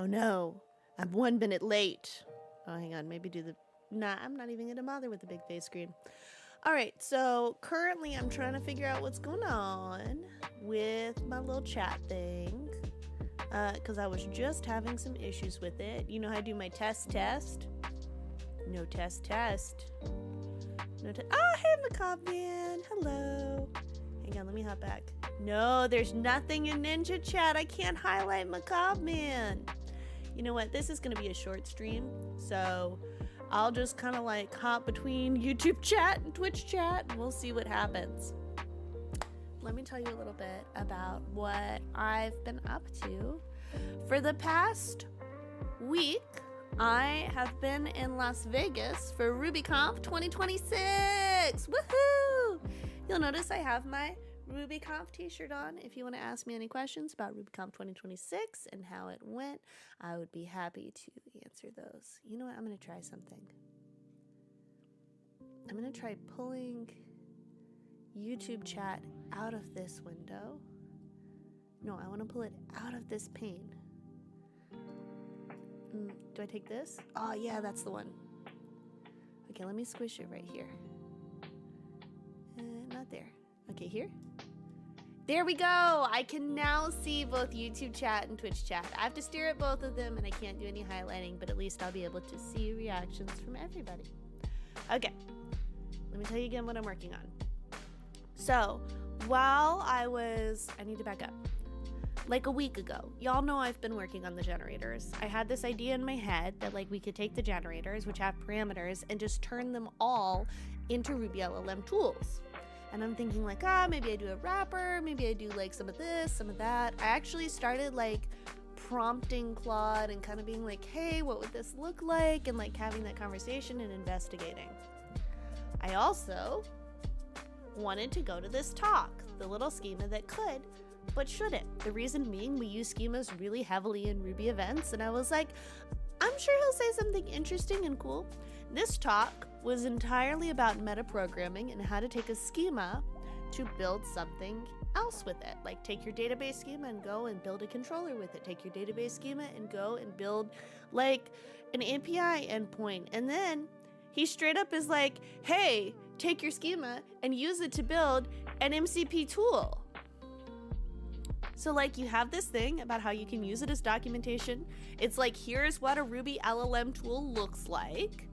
Oh no, I'm 1 minute late. Oh, hang on, maybe do the... Nah, I'm not even gonna bother with the big face screen. All right, so currently I'm trying to figure out what's going on with my little chat thing. Because I was just having some issues with it. You know how I do my test? No test. No test. Oh, hey, Macabre Man. Hello. Hang on, let me hop back. No, there's nothing in Ninja Chat. I can't highlight Macabre Man. You know what? This is going to be a short stream, so I'll just kind of like hop between YouTube chat and Twitch chat, and we'll see what happens. Let me tell you a little bit about what I've been up to. For the past week, I have been in Las Vegas for RubyConf 2026. Woohoo! You'll notice I have my RubyConf t-shirt on. If you want to ask me any questions about RubyConf 2026 and how it went, I would be happy to answer those. You know what? I'm going to try something. I'm going to try pulling YouTube chat out of this window. No, I want to pull it out of this pane. Do I take this? Oh, yeah, that's the one. Okay, let me squish it right here. Not there. Okay, here. There we go. I can now see both YouTube chat and Twitch chat. I have to stare at both of them, and I can't do any highlighting, but at least I'll be able to see reactions from everybody. Okay, let me tell you again what I'm working on. So, while I need to back up. Like a week ago, y'all know I've been working on the generators. I had this idea in my head that like we could take the generators, which have parameters, and just turn them all into Ruby LLM tools. And I'm thinking like, maybe I do a wrapper, maybe I do like some of this, some of that. I actually started like prompting Claude and kind of being like, hey, what would this look like? And like having that conversation and investigating. I also wanted to go to this talk, the little schema that could, but shouldn't. The reason being, we use schemas really heavily in Ruby events, and I was like, I'm sure he'll say something interesting and cool. This talk was entirely about metaprogramming and how to take a schema to build something else with it. Like take your database schema and go and build a controller with it. Take your database schema and go and build like an API endpoint. And then he straight up is like, hey, take your schema and use it to build an MCP tool. So like you have this thing about how you can use it as documentation. It's like, here's what a Ruby LLM tool looks like.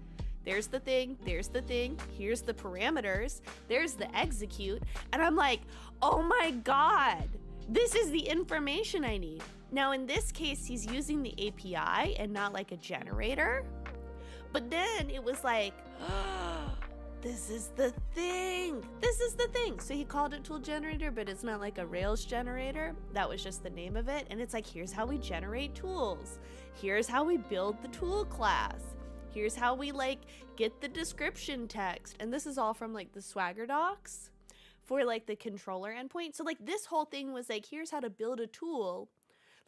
There's the thing, here's the parameters, there's the execute. And I'm like, oh my God, this is the information I need. Now in this case, he's using the API and not like a generator. But then it was like, this is the thing. So he called it tool generator, but it's not like a Rails generator. That was just the name of it. And it's like, here's how we generate tools. Here's how we build the tool class. Here's how we like get the description text. And this is all from like the Swagger docs for like the controller endpoint. So like this whole thing was like, here's how to build a tool,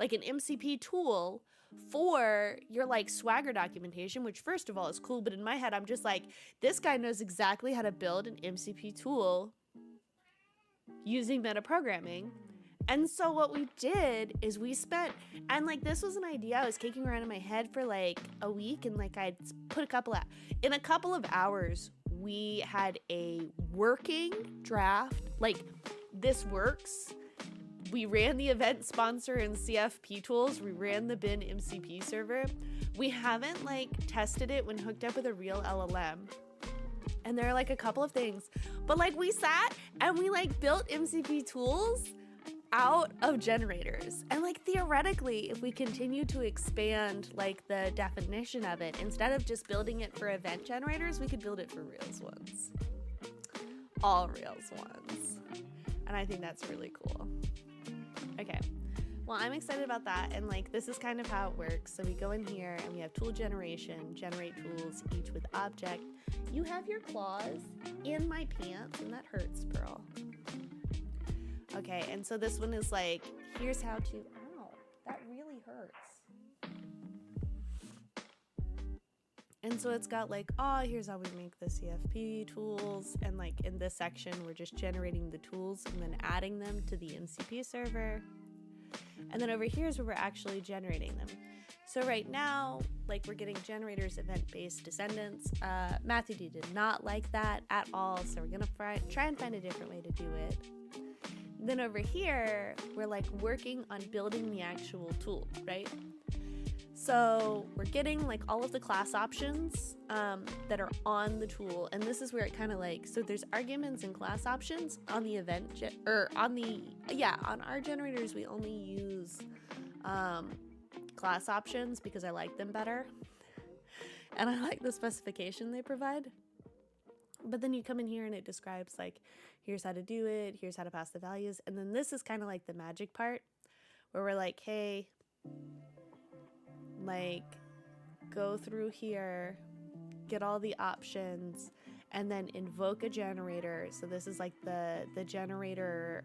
like an MCP tool for your like Swagger documentation, which first of all is cool, but in my head I'm just like, this guy knows exactly how to build an MCP tool using metaprogramming. And so what we did is we spent, and like this was an idea I was kicking around in my head for like a week, and like I'd put in a couple of hours we had a working draft, like this works. We ran the event sponsor in CFP tools. We ran the bin MCP server. We haven't like tested it when hooked up with a real LLM. And there are like a couple of things, but like we sat and we like built MCP tools out of generators. And like theoretically, if we continue to expand like the definition of it, instead of just building it for event generators, we could build it for Rails ones. All Rails ones. And I think that's really cool. Okay, well, I'm excited about that, and like this is kind of how it works. So we go in here and we have tool generation, generate tools, each with object. You have your claws in my pants, and that hurts, Pearl. Okay, and so this one is like, here's how to, ow, that really hurts. And so it's got like, here's how we make the CFP tools. And like in this section, we're just generating the tools and then adding them to the MCP server. And then over here is where we're actually generating them. So right now, like we're getting generators event-based descendants. Matthew D did not like that at all, so we're gonna try and find a different way to do it. Then over here, we're like working on building the actual tool, right? So we're getting like all of the class options that are on the tool, and this is where it kind of like, so there's arguments and class options on the event, on our generators we only use class options because I like them better, and I like the specification they provide. But then you come in here and it describes like, here's how to do it, here's how to pass the values, and then this is kind of like the magic part where we're like, hey, like go through here, get all the options, and then invoke a generator. So this is like the generator,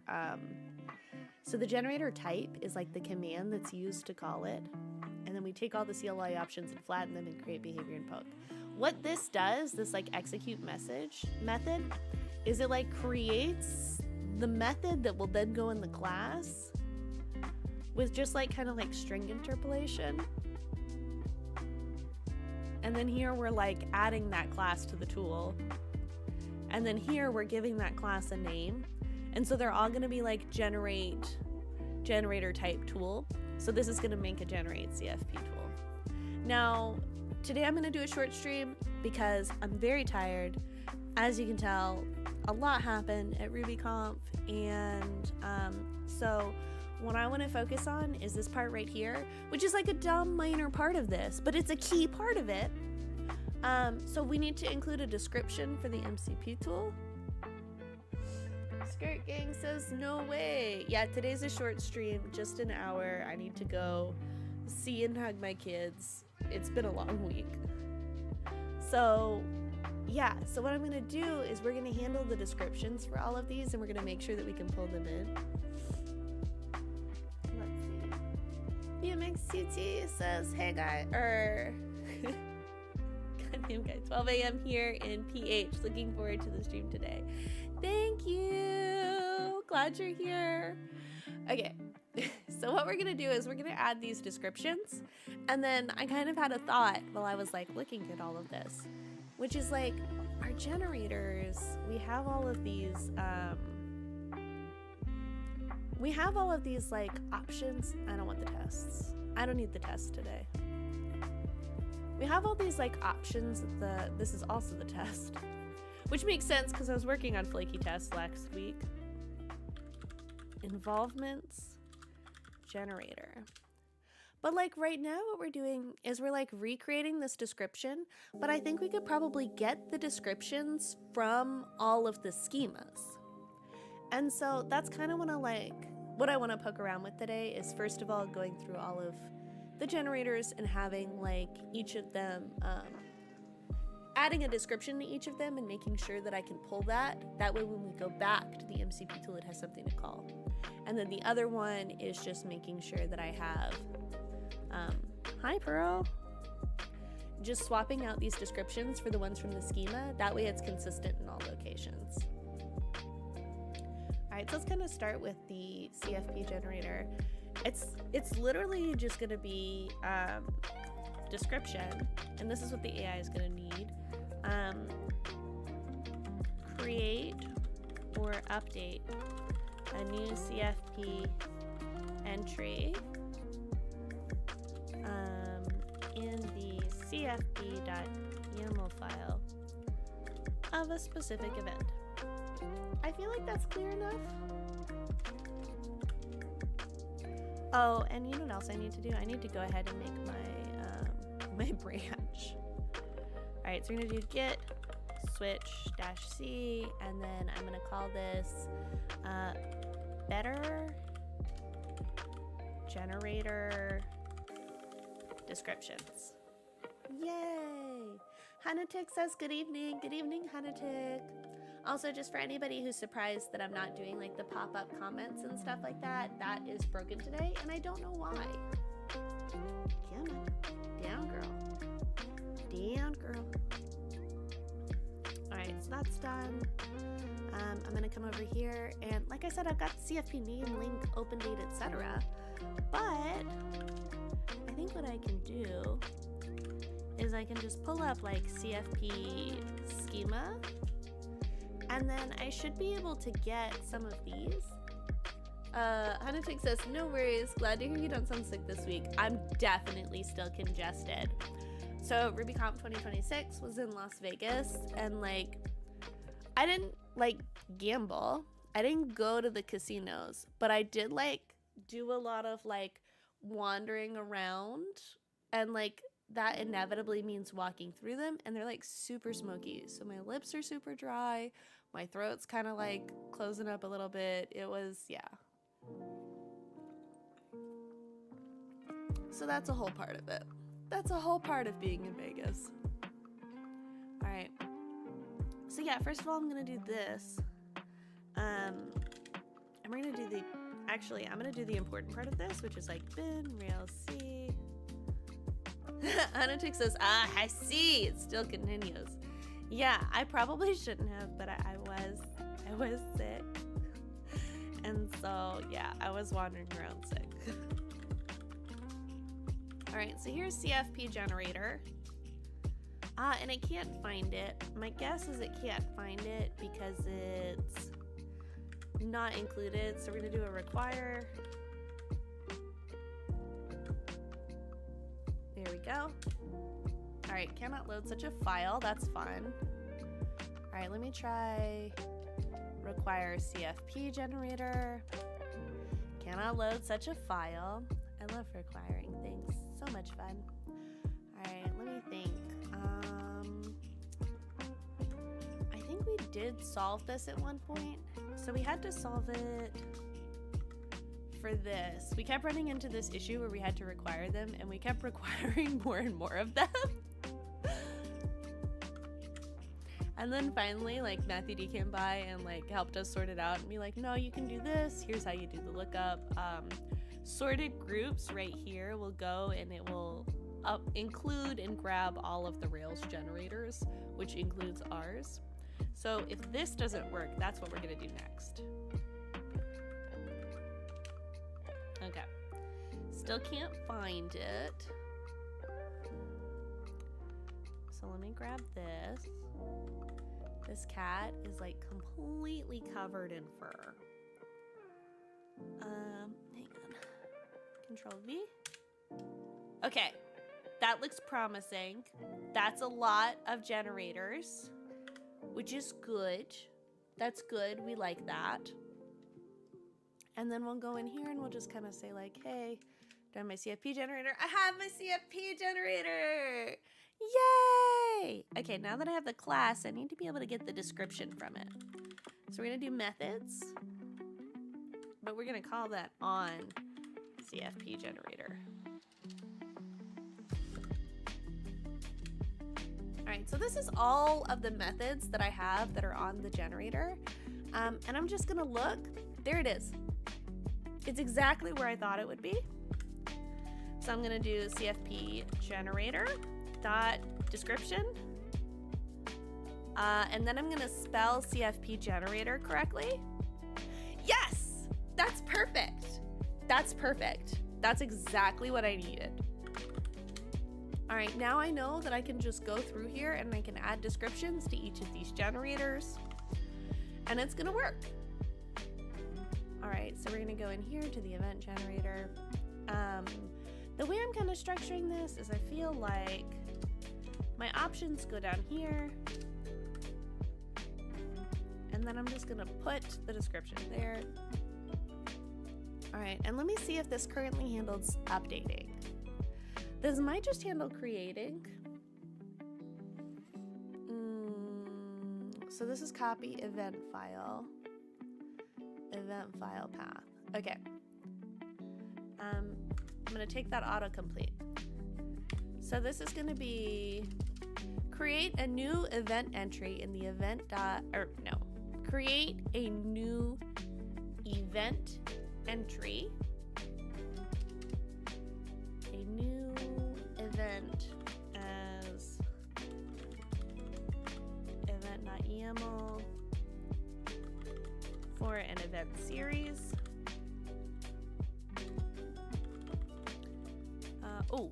so the generator type is like the command that's used to call it, and then we take all the CLI options and flatten them and create behavior and poke. What this does, this like execute message method, is it like creates the method that will then go in the class with just like kind of like string interpolation. And then here we're like adding that class to the tool. And then here we're giving that class a name. And so they're all gonna be like generator type tool. So this is gonna make a generate CFP tool. Now, today I'm gonna do a short stream because I'm very tired. As you can tell, a lot happened at RubyConf, and so what I want to focus on is this part right here, which is like a dumb minor part of this, but it's a key part of it. So we need to include a description for the MCP tool. Skirt Gang says no way. Yeah, today's a short stream, just an hour. I need to go see and hug my kids. It's been a long week. So yeah, so what I'm gonna do is we're gonna handle the descriptions for all of these, and we're gonna make sure that we can pull them in. Let's see. BMXCT says, hey guy, goddamn guy, 12 a.m. here in PH. Looking forward to the stream today. Thank you. Glad you're here. Okay. So what we're gonna do is we're gonna add these descriptions, and then I kind of had a thought while I was like looking at all of this, which is like our generators, we have all of these like options. I don't want the tests. I don't need the tests today. We have all these like options. This is also the test, which makes sense because I was working on flaky tests last week. Involvements, generator. But like right now what we're doing is we're like recreating this description, but I think we could probably get the descriptions from all of the schemas. And so that's kind of what I want to poke around with today is, first of all, going through all of the generators and having like each of them, adding a description to each of them and making sure that I can pull that. That way when we go back to the MCP tool, it has something to call. And then the other one is just making sure that I have, hi Pearl, just swapping out these descriptions for the ones from the schema. That way it's consistent in all locations. All right, so let's kind of start with the CFP generator. It's literally just gonna be description, and this is what the AI is gonna need. Create or update a new CFP entry in the cfp.yaml file of a specific event. I feel like that's clear enough. Oh, and you know what else I need to do? I need to go ahead and make my branch. All right, so we're gonna do git switch -c, and then I'm gonna call this better generator descriptions. Yay! Hanatik says good evening. Good evening, Hanatik. Also, just for anybody who's surprised that I'm not doing like the pop-up comments and stuff like that, that is broken today, and I don't know why. Come on. Down, girl. Down, girl. Alright, so that's done. I'm gonna come over here, and like I said, I've got the CFP name, link, open date, etc. But I think what I can do is I can just pull up like CFP schema, and then I should be able to get some of these. Hanutik says, no worries, glad to hear you don't sound sick this week. I'm definitely still congested. So RubyConf 2026 was in Las Vegas, and like, I didn't like gamble. I didn't go to the casinos, but I did like do a lot of like wandering around, and like that inevitably means walking through them, and they're like super smoky. So my lips are super dry. My throat's kind of like closing up a little bit. It was, yeah. So that's a whole part of it. That's a whole part of being in Vegas. All right. So yeah, first of all, I'm going to do this. I'm going to do the, actually, I'm going to do the important part of this, which is like bin, rail, C. Anatik says, I see. It still continues. Yeah, I probably shouldn't have, but I was sick. And so, yeah, I was wandering around sick. All right, so here's CFP generator. And I can't find it. My guess is it can't find it because it's not included. So we're gonna do a require. There we go. All right, cannot load such a file. That's fun. All right, let me try require CFP generator. Cannot load such a file. I love requiring things. So much fun. All right, let me think. I think we did solve this at one point. So we had to solve it for this. We kept running into this issue where we had to require them, and we kept requiring more and more of them. And then finally, like, Matthew D came by and like helped us sort it out and be like, no, you can do this. Here's how you do the lookup. Sorted groups right here will go and it will include and grab all of the Rails generators, which includes ours. So if this doesn't work, that's what we're gonna do next. Okay, still can't find it. So let me grab this. This cat is like completely covered in fur. Hang on. Control V. Okay, that looks promising. That's a lot of generators, which is good. That's good, we like that. And then we'll go in here and we'll just kind of say like, hey, do I have my CFP generator? I have my CFP generator! Yay! Okay, now that I have the class, I need to be able to get the description from it. So we're gonna do methods, but we're gonna call that on CFP generator. All right, so this is all of the methods that I have that are on the generator. And I'm just gonna look, there it is. It's exactly where I thought it would be. So I'm gonna do CFP generator dot description. And then I'm gonna spell CFP generator correctly. Yes, that's perfect. That's perfect. That's exactly what I needed. All right, now I know that I can just go through here and I can add descriptions to each of these generators, and it's gonna work. All right, so we're gonna go in here to the event generator. The way I'm kind of structuring this is I feel like my options go down here, and then I'm just gonna put the description there. All right, and let me see if this currently handles updating. This might just handle creating. So this is copy event file path. Okay. I'm gonna take that autocomplete. So this is gonna be create a new event entry in the event create a new event entry. A new event as event.yaml for an event series. Oh,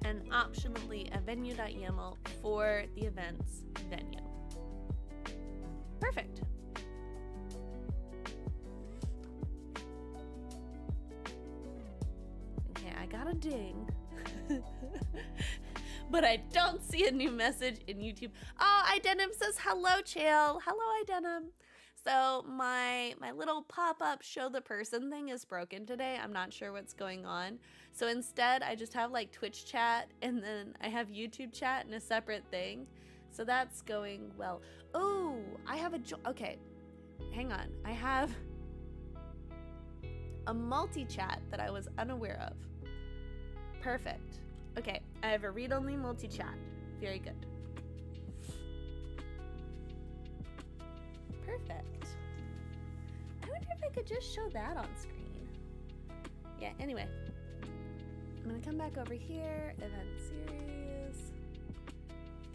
and optionally a venue.yaml for the event's venue. Perfect. Okay, I got a ding. But I don't see a new message in YouTube. Oh, Idenum says hello, Chael. Hello, Idenum. So my little pop-up show the person thing is broken today. I'm not sure what's going on. So instead, I just have like Twitch chat, and then I have YouTube chat in a separate thing. So that's going well. Oh, I have okay, hang on. I have a multi-chat that I was unaware of. Perfect. Okay, I have a read-only multi-chat. Very good. Perfect. I wonder if I could just show that on screen. Yeah, anyway. I'm gonna come back over here, event series.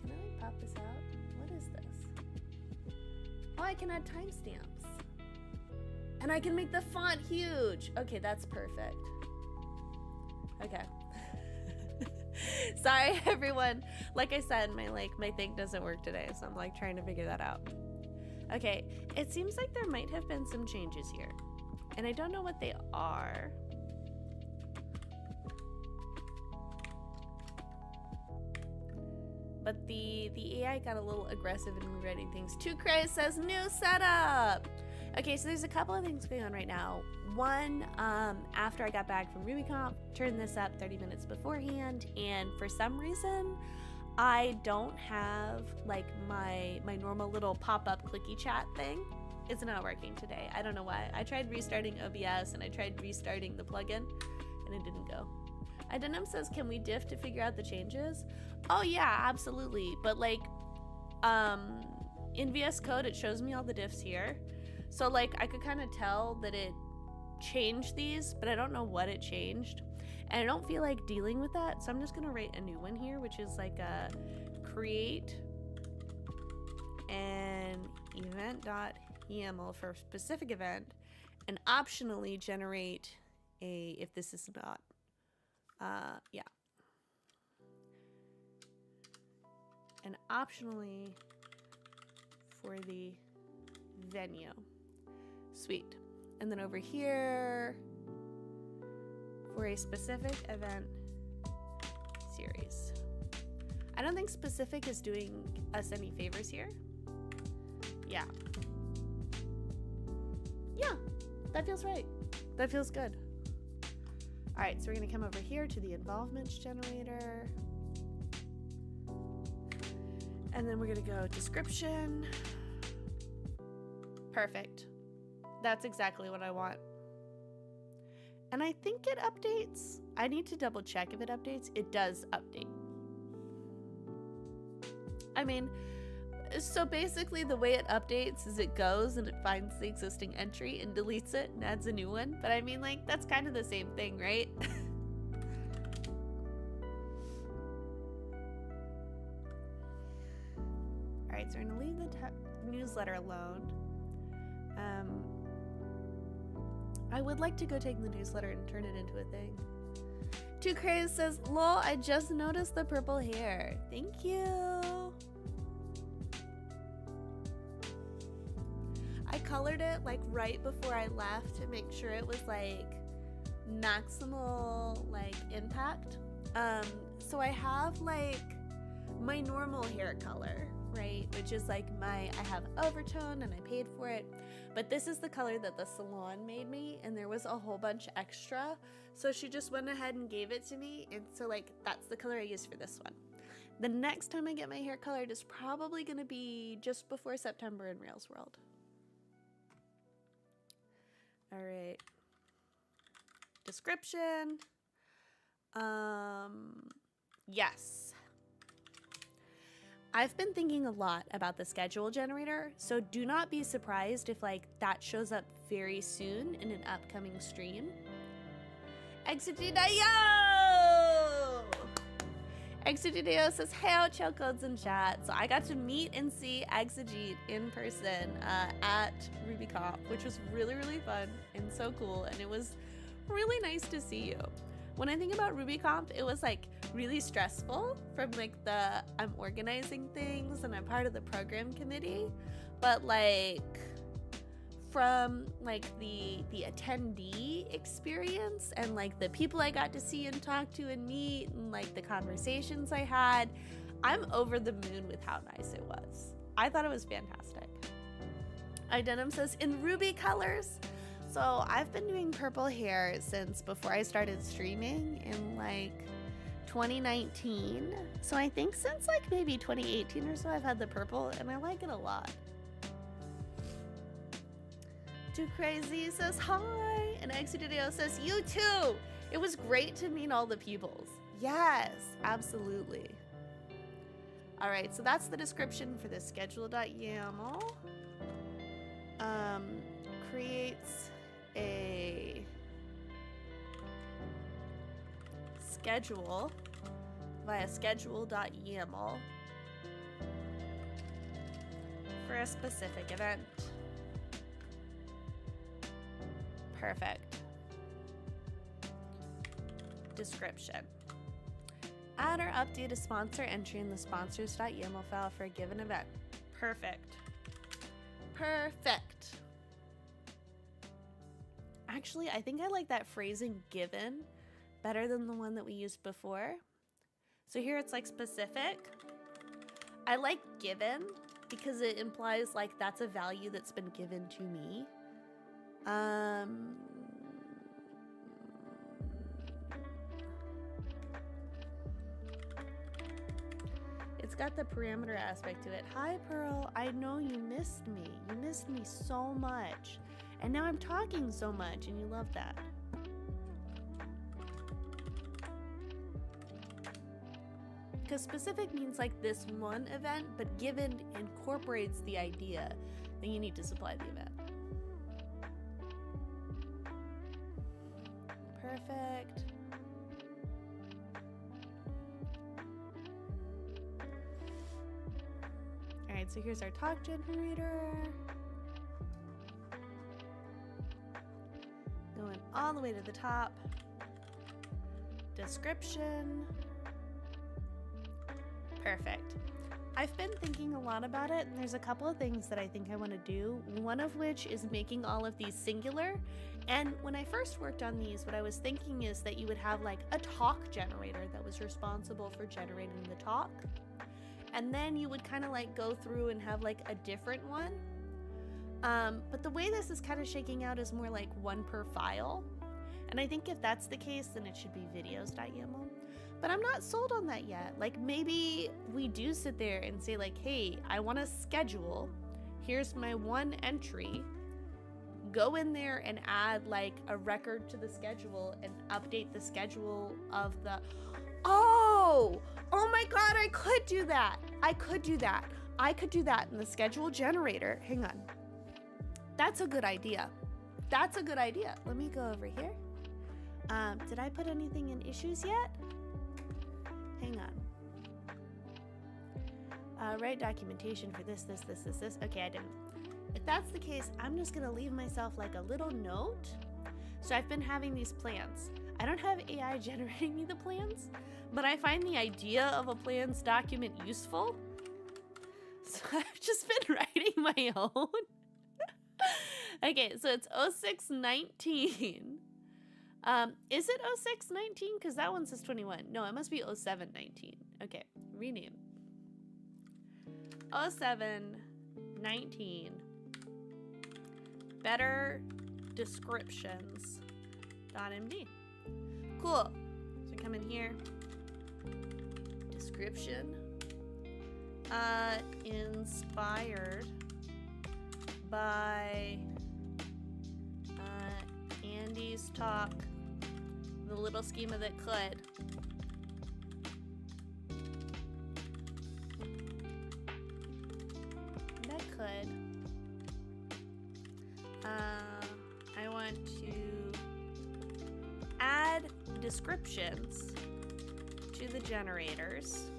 Can I like pop this out? What is this? Oh, I can add timestamps. And I can make the font huge. Okay, that's perfect. Okay. Sorry, everyone. Like I said, my thing doesn't work today, so I'm like trying to figure that out. Okay, it seems like there might have been some changes here, and I don't know what they are. But the AI got a little aggressive in rewriting things. 2Cray says new setup. Okay, so there's a couple of things going on right now. One, after I got back from RubyConf, turned this up 30 minutes beforehand, and for some reason, I don't have like my normal little pop-up clicky chat thing. It's not working today. I don't know why. I tried restarting OBS and I tried restarting the plugin, and it didn't go. Idenum says, can we diff to figure out the changes? Oh yeah, absolutely. But like, in VS Code, it shows me all the diffs here. So like, I could kind of tell that it changed these, but I don't know what it changed. And I don't feel like dealing with that, so I'm just gonna write a new one here, which is like a create an event.yaml for a specific event, and optionally generate a, if this is not, yeah. And optionally for the venue. Sweet. And then over here, for a specific event series. I don't think specific is doing us any favors here. Yeah. Yeah, that feels right. That feels good. All right, so we're gonna come over here to the involvements generator. And then we're gonna go description. Perfect. That's exactly what I want. And I think it updates. I need to double check if it updates. It does update. I mean, so basically the way it updates is it goes and it finds the existing entry and deletes it and adds a new one. But I mean, like, that's kind of the same thing, right? All right, so we're gonna leave the newsletter alone. I would like to go take the newsletter and turn it into a thing. 2Craze says, lol, I just noticed the purple hair. Thank you. I colored it like right before I left to make sure it was like maximal like impact. So I have like my normal hair color, right? Which is like I have overtone and I paid for it. But this is the color that the salon made me, and there was a whole bunch extra. So she just went ahead and gave it to me, and so like that's the color I used for this one. The next time I get my hair colored is probably gonna be just before September in Rails World. All right. Description. Yes. I've been thinking a lot about the schedule generator, so do not be surprised if like that shows up very soon in an upcoming stream. Exegideo! Exegideo says, hey, chill codes in chat. So I got to meet and see Exegid in person at RubyConf, which was really, really fun and so cool, and it was really nice to see you. when I think about RubyConf, it was like really stressful from like the I'm organizing things and I'm part of the program committee, but like from like the attendee experience and like the people I got to see and talk to and meet and like the conversations I had, I'm over the moon with how nice it was. I thought it was fantastic. Identim says in Ruby colors. So I've been doing purple hair since before I started streaming in like 2019. So I think since like maybe 2018 or so I've had the purple and I like it a lot. Too Crazy says hi, and Exudio says you too. It was great to meet all the peoples. Yes, absolutely. All right, so that's the description for the schedule.yaml. Creates a schedule via schedule.yaml for a specific event. Perfect. Description. Add or update a sponsor entry in the sponsors.yaml file for a given event. Perfect. Perfect. Actually, I think I like that phrasing given better than the one that we used before. So here it's like specific. I like given because it implies like that's a value that's been given to me. It's got the parameter aspect to it. Hi, Pearl. I know you missed me. You missed me so much. And now I'm talking so much, and you love that. Because specific means like this one event, but given incorporates the idea that you need to supply the event. Perfect. All right, so here's our talk generator. Going all the way to the top. Description. Perfect. I've been thinking a lot about it, and there's a couple of things that I think I want to do, one of which is making all of these singular. And when I first worked on these, what I was thinking is that you would have like a talk generator that was responsible for generating the talk. And then you would kind of like go through and have like a different one. But the way this is kind of shaking out is more like one per file. And I think if that's the case, then it should be videos.yaml. But I'm not sold on that yet. Like maybe we do sit there and say like, hey, I want to schedule. Here's my one entry. Go in there and add like a record to the schedule and update the schedule of the... Oh my God, I could do that. I could do that in the schedule generator. Hang on. That's a good idea. That's a good idea. Let me go over here. Did I put anything in issues yet? Hang on. Write documentation for this. Okay, I didn't. If that's the case, I'm just gonna leave myself like a little note. So I've been having these plans. I don't have AI generating me the plans, but I find the idea of a plans document useful. So I've just been writing my own. Okay, so it's 0619. Is it 0619? Because that one says 21. No, it must be 0719. Okay, rename. 0719. Better descriptions. .md. Cool. So come in here. Description. Inspired by Andy's talk, the little schema that could. I want to add descriptions to the generators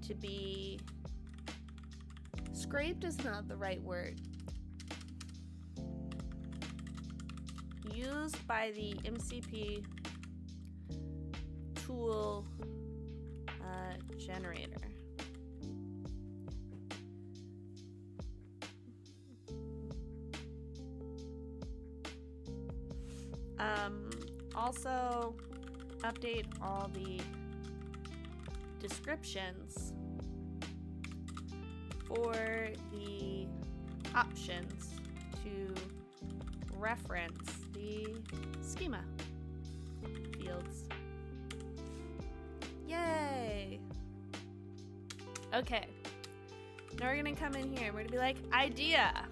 to be scraped is not the right word. Used by the MCP tool generator. Also update all the descriptions for the options to reference the schema fields. Yay! Okay, now we're gonna come in here and we're gonna be like, idea.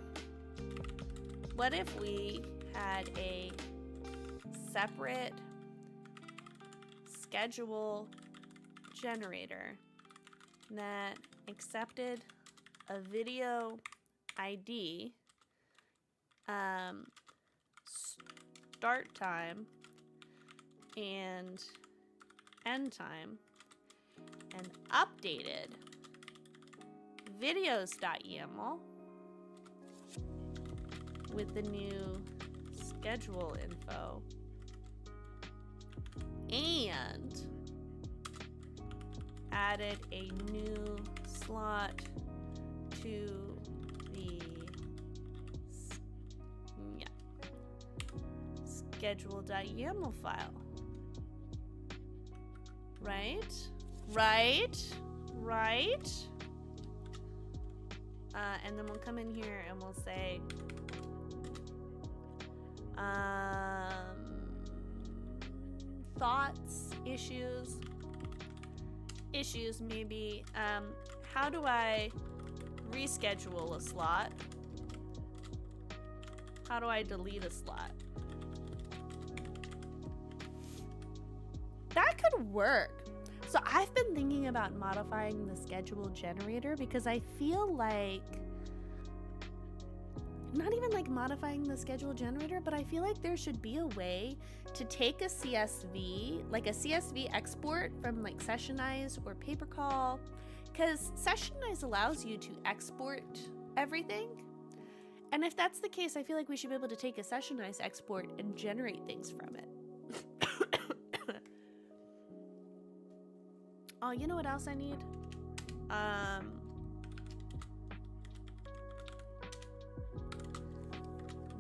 What if we had a separate schedule generator that accepted a video ID, start time and end time, and updated videos.yaml with the new schedule info, and added a new slot to the schedule.yaml file. Right? And then we'll come in here and we'll say thoughts, issues maybe. How do I reschedule a slot? How do I delete a slot? That could work. So I've been thinking about modifying the schedule generator because I feel like, not even like modifying the schedule generator, but I feel like there should be a way to take a CSV, like a CSV export from like Sessionize or PaperCall, because Sessionize allows you to export everything. And if that's the case, I feel like we should be able to take a Sessionize export and generate things from it. Oh, you know what else I need?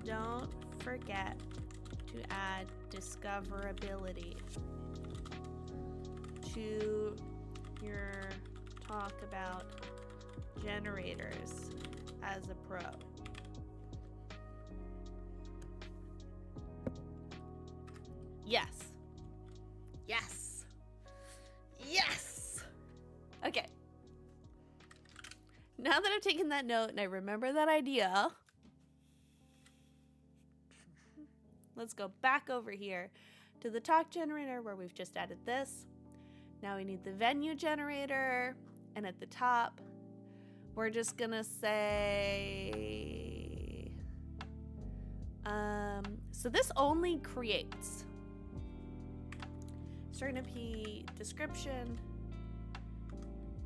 Don't forget to add discoverability to your talk about generators as a pro. Yes. Yes. Yes. Okay. Now that I've taken that note and I remember that idea, let's go back over here to the talk generator where we've just added this. Now we need the venue generator, and at the top, we're just gonna say, so this only creates starting P description,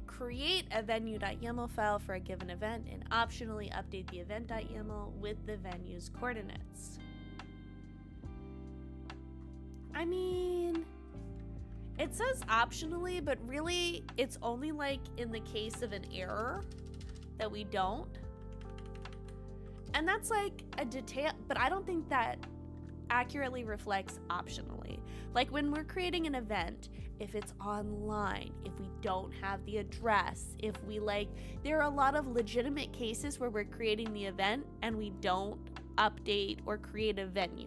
create a venue.yaml file for a given event, and optionally update the event.yaml with the venue's coordinates. I mean, it says optionally, but really it's only like in the case of an error that we don't. And that's like a detail, but I don't think that accurately reflects optionally. Like when we're creating an event, if it's online, if we don't have the address, if we there are a lot of legitimate cases where we're creating the event and we don't update or create a venue.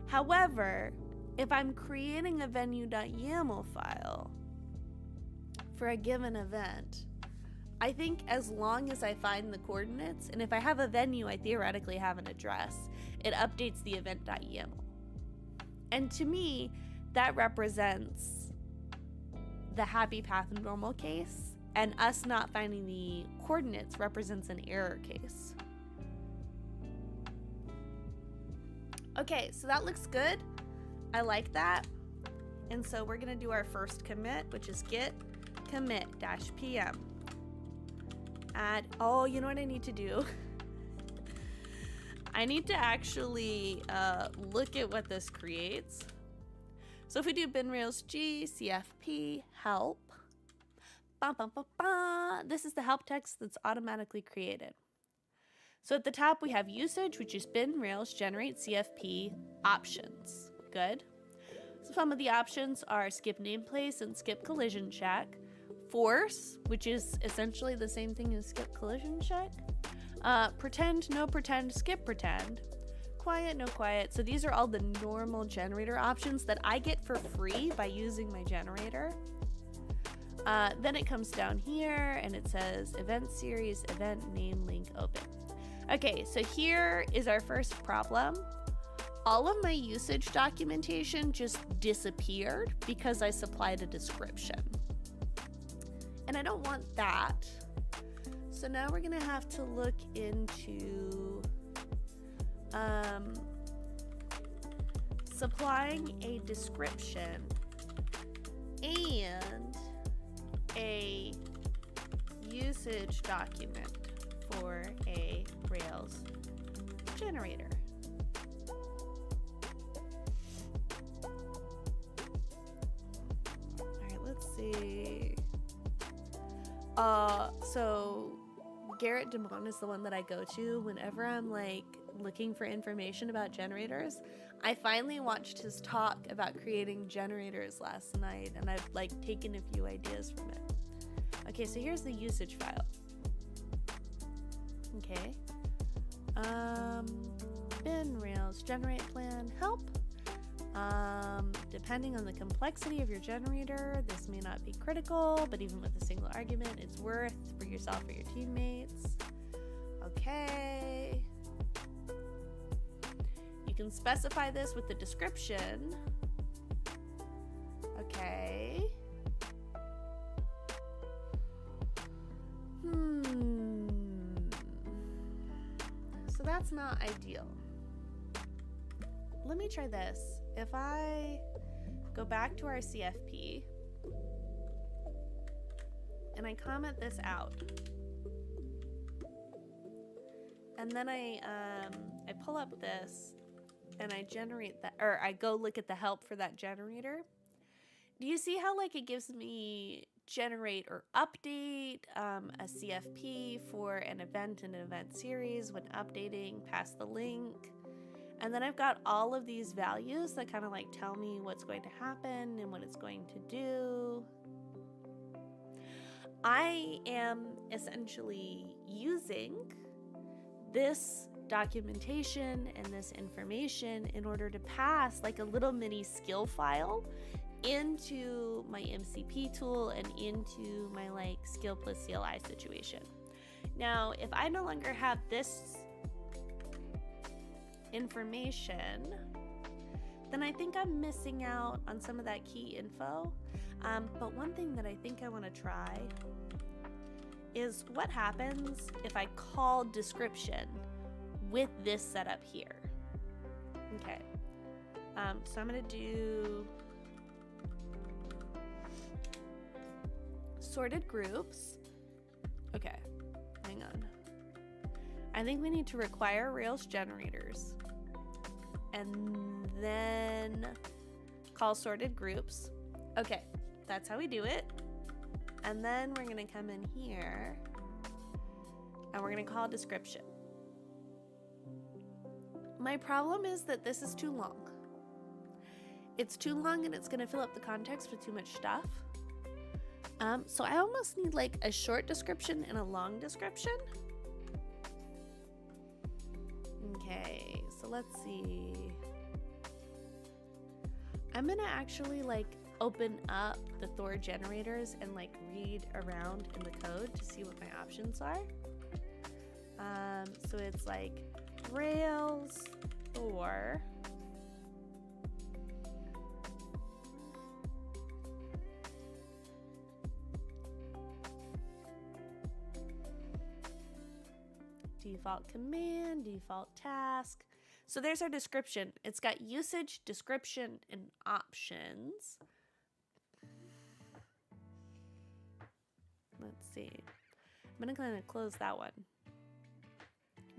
However, if I'm creating a venue.yaml file for a given event, I think as long as I find the coordinates, and if I have a venue, I theoretically have an address, it updates the event.yaml. And to me, that represents the happy path normal case, and us not finding the coordinates represents an error case. Okay, so that looks good. I like that. And so we're gonna do our first commit, which is git commit -pm. Add, oh, you know what I need to do? I need to actually look at what this creates. So if we do bin Rails G CFP help, this is the help text that's automatically created. So at the top we have usage, which is bin Rails generate CFP options. Good. Some of the options are skip nameplace and skip collision check. Force, which is essentially the same thing as skip collision check. Pretend, no pretend, skip pretend. Quiet, no quiet. So these are all the normal generator options that I get for free by using my generator. Then it comes down here and it says event series, event name link open. Okay, so here is our first problem. All of my usage documentation just disappeared because I supplied a description. And I don't want that. So now we're gonna have to look into supplying a description and a usage document for a Rails generator. All right, let's see. So Garrett Demon is the one that I go to whenever I'm like looking for information about generators. I finally watched his talk about creating generators last night, and I've like taken a few ideas from it. Okay, so here's the usage file. Okay. Bin Rails generate plan help. Depending on the complexity of your generator, this may not be critical, but even with a single argument, it's worth for yourself or your teammates. Okay. You can specify this with the description. Okay. So that's not ideal. Let me try this. If I go back to our CFP and I comment this out, and then I pull up this and I generate that, or I go look at the help for that generator. Do you see how like it gives me generate or update a CFP for an event and an event series when updating, pass the link. And then I've got all of these values that kind of like tell me what's going to happen and what it's going to do. I am essentially using this documentation and this information in order to pass like a little mini skill file into my MCP tool and into my like skill plus CLI situation. Now, if I no longer have this information, then I think I'm missing out on some of that key info. But one thing that I think I want to try is what happens if I call description with this setup here. Okay, so I'm gonna do sorted groups. Okay, hang on. I think we need to require Rails generators and then call sorted groups. Okay, that's how we do it. And then we're gonna come in here and we're gonna call description. My problem is that this is too long. It's too long and it's gonna fill up the context with too much stuff. So I almost need like a short description and a long description. Okay, so let's see. I'm gonna actually like open up the Thor generators and like read around in the code to see what my options are. So it's like Rails Thor default command, default task. So there's our description. It's got usage, description, and options. Let's see. I'm gonna kind of close that one.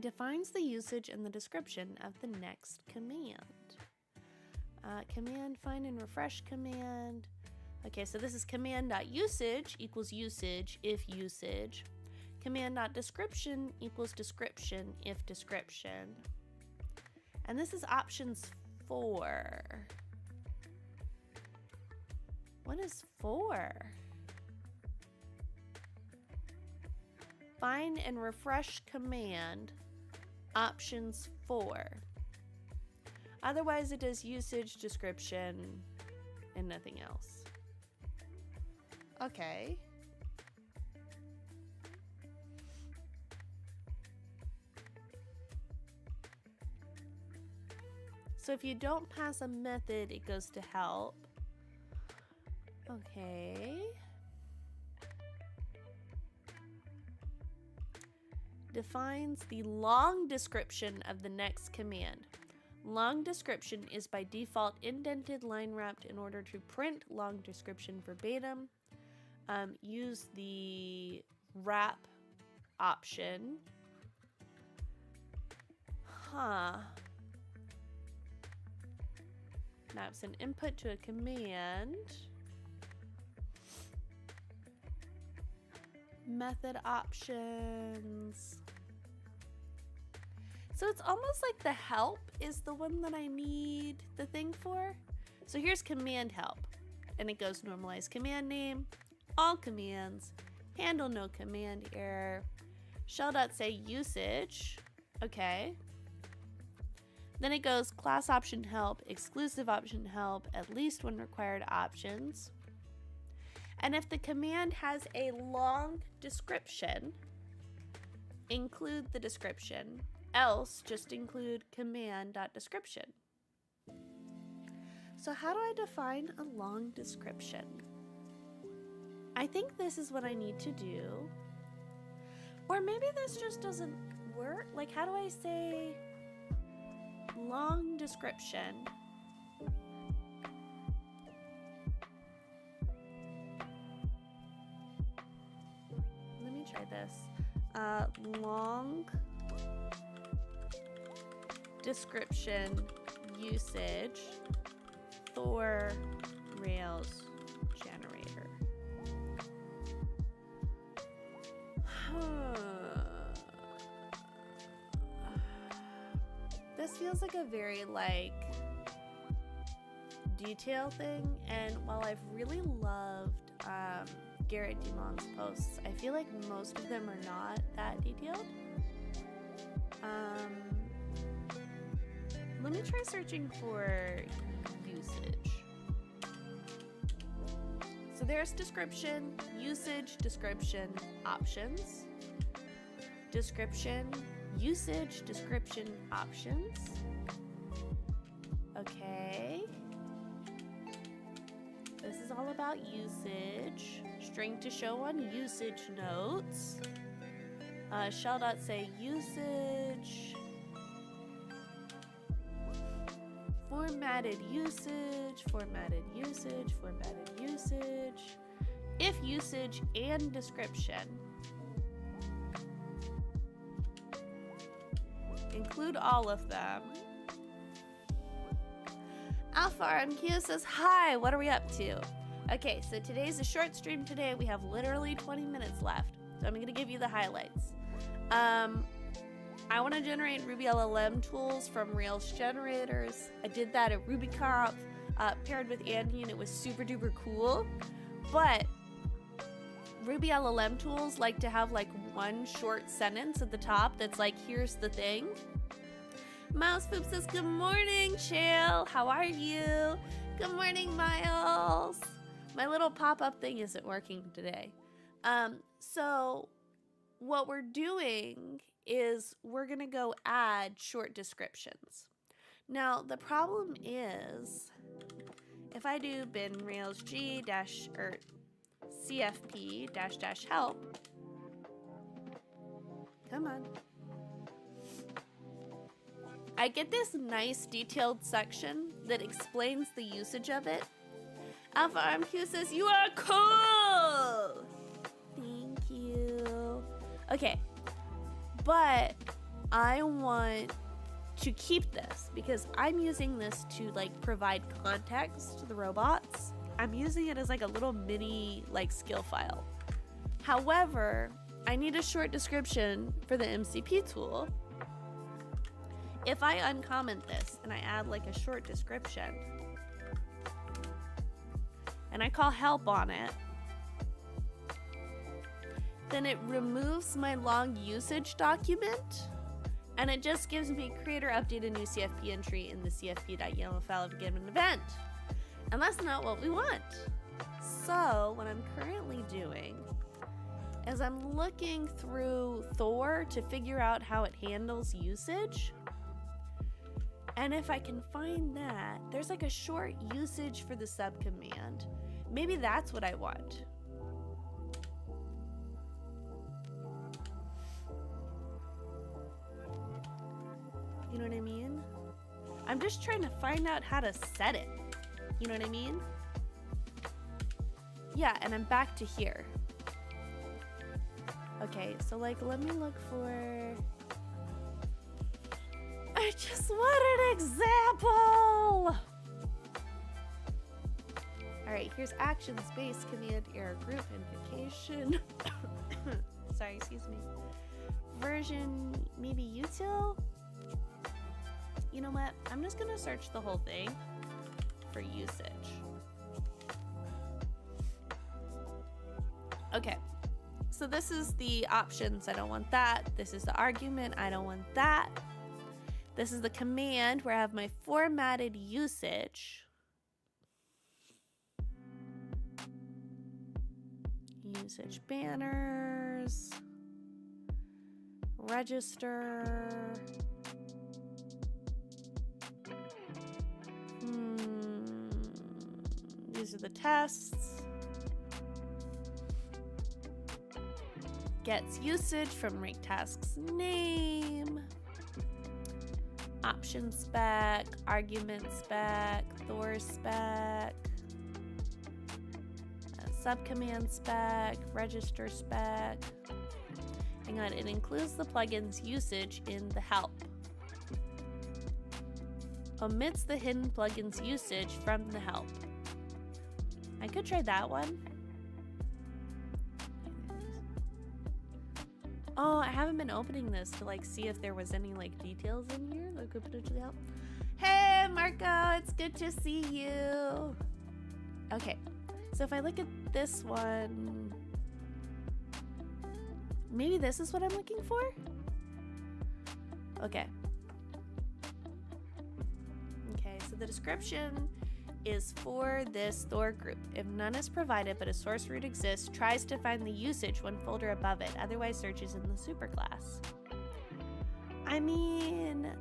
Defines the usage and the description of the next command. Command find and refresh command. Okay, so this is command.usage equals usage if usage. Command.description equals description if description. And this is options 4. What is 4? Find and refresh command, options 4. Otherwise it does usage, description, and nothing else. Okay. So if you don't pass a method, it goes to help. Okay. Defines the long description of the next command. Long description is by default indented line wrapped in order to print long description verbatim. Use the wrap option. Maps an input to a command. Method options. So it's almost like the help is the one that I need the thing for. So here's command help, and it goes normalize command name, all commands, handle no command error, shell.say usage, okay. Then it goes class option help, exclusive option help, at least when required options. And if the command has a long description, include the description, else just include command.description. So how do I define a long description? I think this is what I need to do. Or maybe this just doesn't work. Like, how do I say long description? Let me try this. Long description usage Thor Rails generator. This feels like a very detail thing, and while I've really loved Garrett Dumont's posts, I feel like most of them are not that detailed. Let me try searching for usage. So there's description, usage, description, options, description, usage, description, options. Okay. This is all about usage. String to show on usage notes. Shell.say usage. Formatted usage, formatted usage, formatted usage. If usage and description. Include all of them. Alpha RMQ says, hi, what are we up to? Okay, so today's a short stream today. We have literally 20 minutes left. So I'm gonna give you the highlights. I wanna generate Ruby LLM tools from Rails generators. I did that at RubyConf, paired with Andy, and it was super duper cool. But Ruby LLM tools like to have one short sentence at the top that's like, here's the thing. Mouse Poop says, good morning, Chael. How are you? Good morning, Miles. My little pop-up thing isn't working today. So what we're doing is we're gonna go add short descriptions. Now, the problem is, if I do bin rails g cfp help, come on. I get this nice detailed section that explains the usage of it. Alpha RMQ says, you are cool! Thank you. Okay, but I want to keep this because I'm using this to like provide context to the robots. I'm using it as like a little mini like skill file. However, I need a short description for the MCP tool. If I uncomment this and I add like a short description and I call help on it, then it removes my long usage document and it just gives me creator update a new CFP entry in the cfp.yaml file of a given event. And that's not what we want. So what I'm currently doing is I'm looking through Thor to figure out how it handles usage. And if I can find that, there's like a short usage for the subcommand. Maybe that's what I want. You know what I mean? I'm just trying to find out how to set it. You know what I mean? Yeah, and I'm back to here. Okay, so like, let me look for... I just want an example! Alright, here's action space command error group invocation. Sorry, excuse me. Version, maybe util? You know what? I'm just gonna search the whole thing for usage. Okay, so this is the options. I don't want that. This is the argument. I don't want that. This is the command where I have my formatted usage. Usage banners. Register. These are the tests. Gets usage from rank tasks name. Option spec, argument spec, Thor spec, subcommand spec, register spec. Hang on, it includes the plugin's usage in the help. Omits the hidden plugin's usage from the help. I could try that one. Oh, I haven't been opening this to like see if there was any like details in here that could potentially help. Hey Marco, it's good to see you. Okay, so if I look at this one, maybe this is what I'm looking for? Okay. Okay, so the description is for this Thor group. If none is provided but a source root exists, tries to find the usage one folder above it, otherwise searches in the superclass. I mean,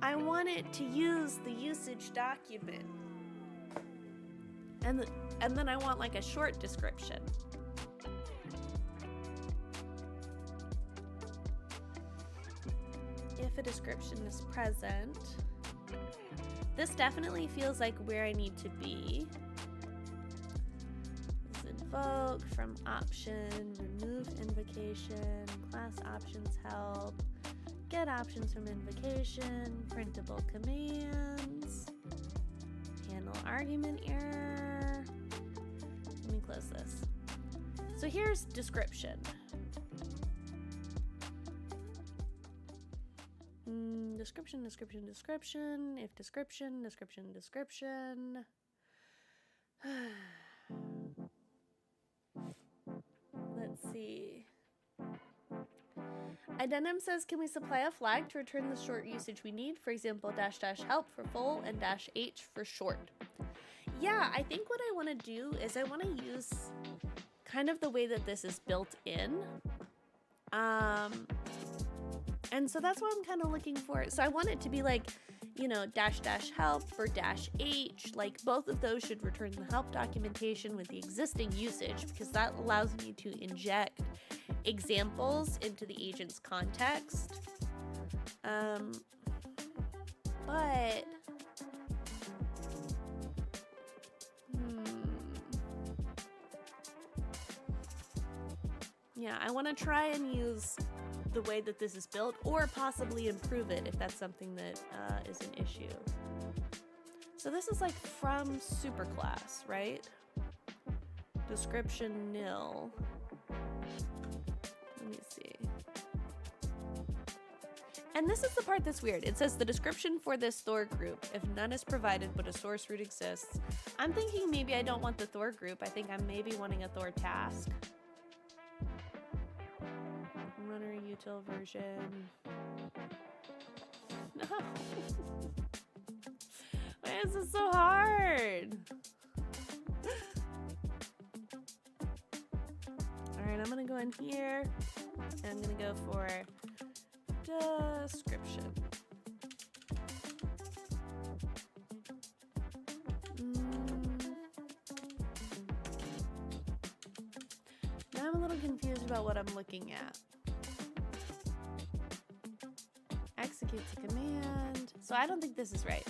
I want it to use the usage document. And then I want like a short description. If a description is present, this definitely feels like where I need to be. Let's invoke from option, remove invocation, class options help, get options from invocation, printable commands, handle argument error. Let me close this. So here's description. Description, description, description, if description, description, description. Let's see. Addendum says, can we supply a flag to return the short usage we need? For example, dash dash help for full and dash H for short. Yeah, I think what I want to do is I want to use kind of the way that this is built in. And so that's what I'm kind of looking for. So I want it to be like, you know, dash dash help for dash H. Like both of those should return the help documentation with the existing usage because that allows me to inject examples into the agent's context. But Yeah, I want to try and use the way that this is built, or possibly improve it if that's something that is an issue. So this is like from superclass, right? Description nil. Let me see. And this is the part that's weird. It says the description for this Thor group, if none is provided but a source root exists. I'm thinking maybe I don't want the Thor group. I think I'm maybe wanting a Thor task. Runner util version. No. Why is this so hard? Alright, I'm gonna go in here and I'm gonna go for description. Now I'm a little confused about what I'm looking at. Executes a command. So I don't think this is right.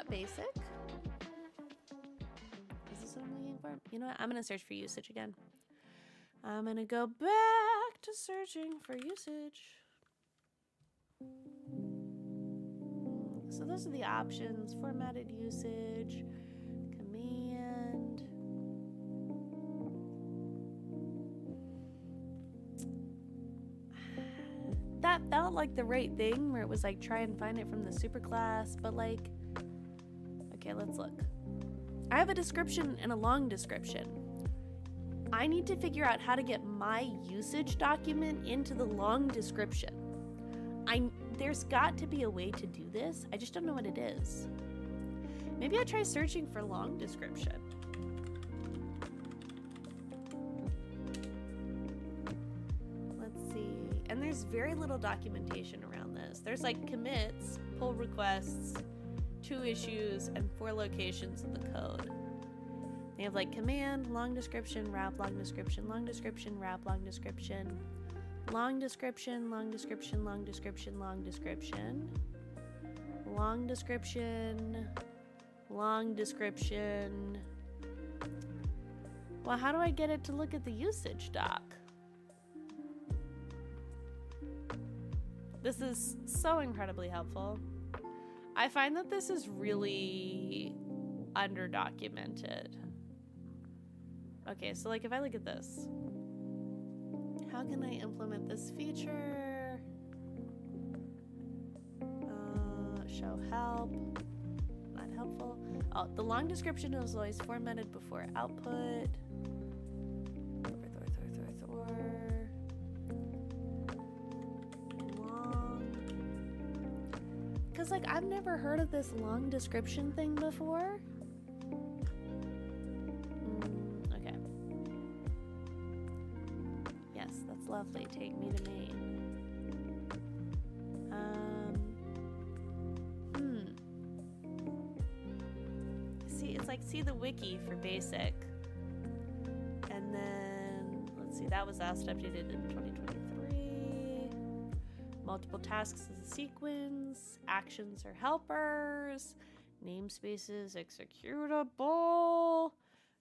Basic? Is this what I'm looking for? You know what? I'm gonna search for usage again. I'm gonna go back to searching for usage. So those are the options. Formatted usage, command. That felt like the right thing, where it was like try and find it from the superclass, but like, okay, let's look. I have a description and a long description. I need to figure out how to get my usage document into the long description. There's got to be a way to do this. I just don't know what it is. Maybe I try searching for long description. Let's see. And there's very little documentation around this. There's like commits, pull requests, 2 issues, and 4 locations of the code. They have like command, long description, wrap, long description, long description, wrap, long description, long description, long description, long description, long description, long description, long description. Well, how do I get it to look at the usage doc? This is so incredibly helpful. I find that this is really underdocumented. Okay, so like if I look at this, how can I implement this feature? Show help, not helpful. Oh, the long description is always formatted before output. Because like I've never heard of this long description thing before. Okay. Yes, that's lovely. Take me to main. See, it's like see the wiki for basic. And then let's see, that was last updated in 2023. Multiple tasks as a sequence, actions or helpers, namespaces, executable,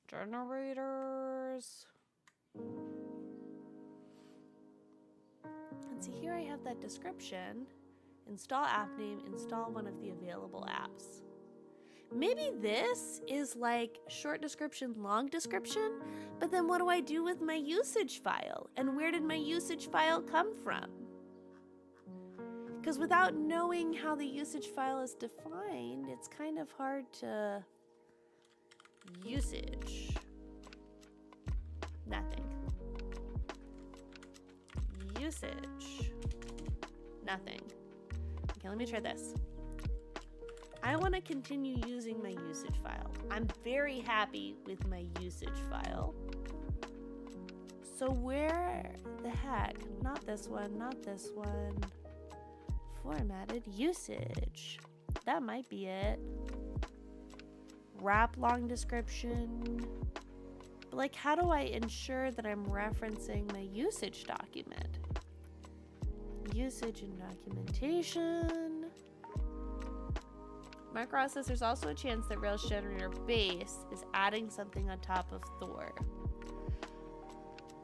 generators. And see here I have that description, install app name, install one of the available apps. Maybe this is like short description, long description, but then what do I do with my usage file? And where did my usage file come from? Because without knowing how the usage file is defined, it's kind of hard to usage. Nothing. Usage. Nothing. Okay, let me try this. I want to continue using my usage file. I'm very happy with my usage file. So where the heck? Not this one, not this one. Formatted usage. That might be it. Wrap long description. But like, how do I ensure that I'm referencing my usage document? Usage and documentation. Mark Ross says there's also a chance that Rails generator base is adding something on top of Thor.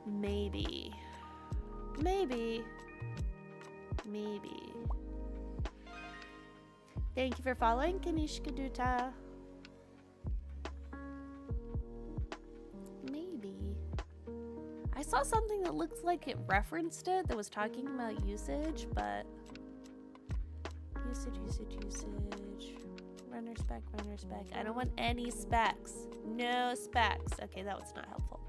Maybe. Maybe. Maybe. Thank you for following, Kanishka Duta. Maybe. I saw something that looks like it referenced it that was talking about usage, but usage. Runner spec. I don't want any specs. No specs. Okay, that was not helpful.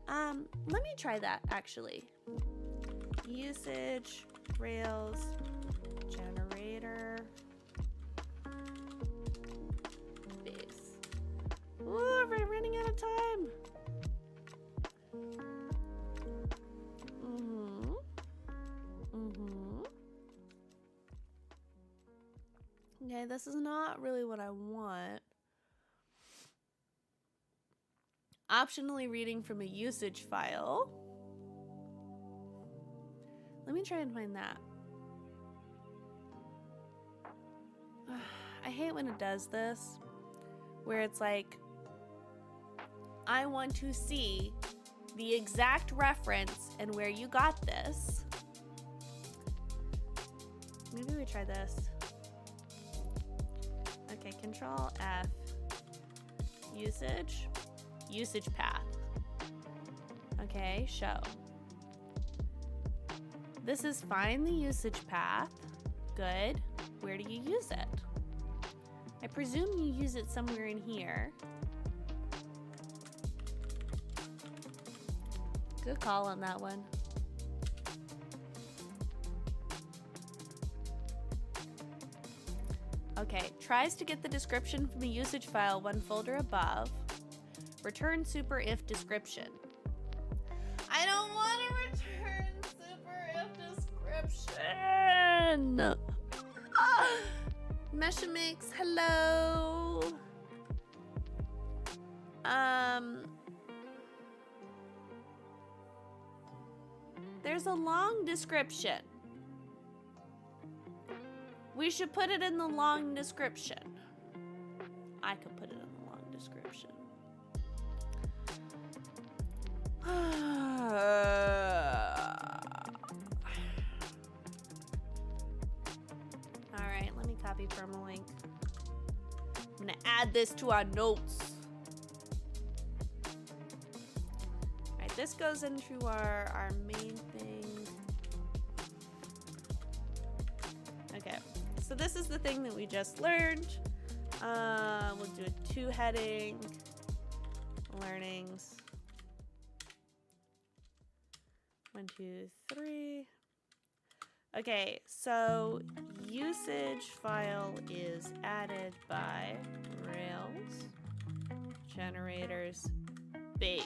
Let me try that actually. Usage, Rails, generator, base. Ooh, we're running out of time. Okay, this is not really what I want. Optionally reading from a usage file. Let me try and find that. I hate when it does this, where it's like, I want to see the exact reference and where you got this. Maybe we try this. Okay, Control F, usage path. Okay, show. This is find the usage path. Good. Where do you use it? I presume you use it somewhere in here. Good call on that one. Okay, tries to get the description from the usage file one folder above. Return super if description. I don't want to return super if description. Meshamix, hello. There's a long description. We should put it in the long description. I could put it in the long description. All right, let me copy permalink. I'm gonna add this to our notes. All right, this goes into our main thing. Okay. So this is the thing that we just learned. We'll do a 2 heading, learnings. 1, 2, 3. Okay, so usage file is added by Rails generators base.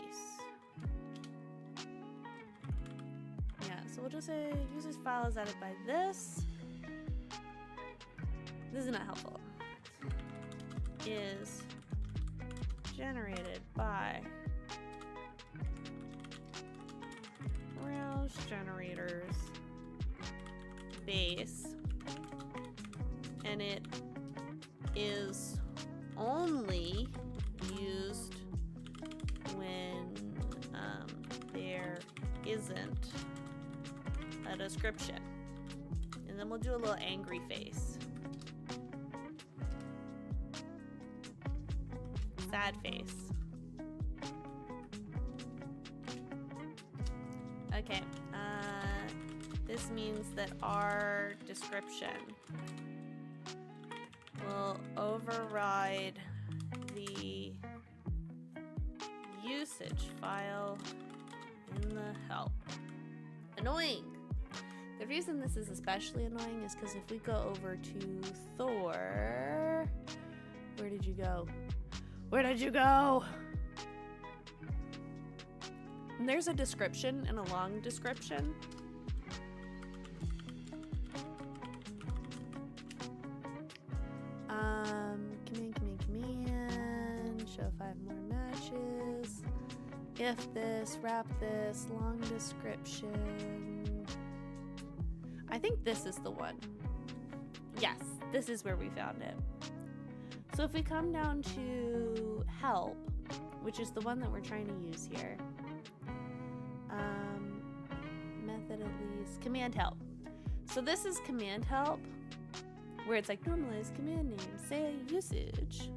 Yeah, so we'll just say usage file is added by this. This is not helpful. Is generated by Rails generators base, and it is only used when there isn't a description. And then we'll do a little angry face. Sad face. Okay, this means that our description will override the usage file in the help. Annoying. The reason this is especially annoying is because if we go over to Thor, where did you go? Where did you go? And there's a description and a long description. Command, show 5 more matches. If this, wrap this, long description. I think this is the one. Yes, this is where we found it. So if we come down to help, which is the one that we're trying to use here, method at least, command help. So this is command help, where it's like normalize command name, say usage.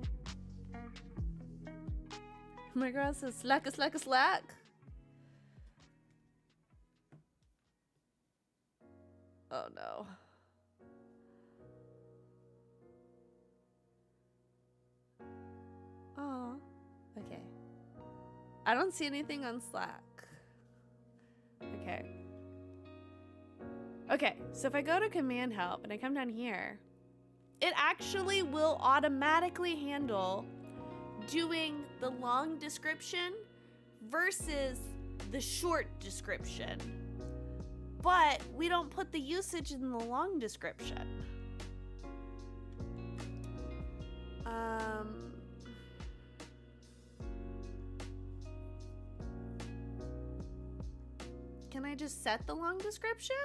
Oh my god, says slack. Oh no. Oh, okay. I don't see anything on Slack. Okay. Okay, so if I go to command help and I come down here, it actually will automatically handle doing the long description versus the short description. But we don't put the usage in the long description. Can I just set the long description?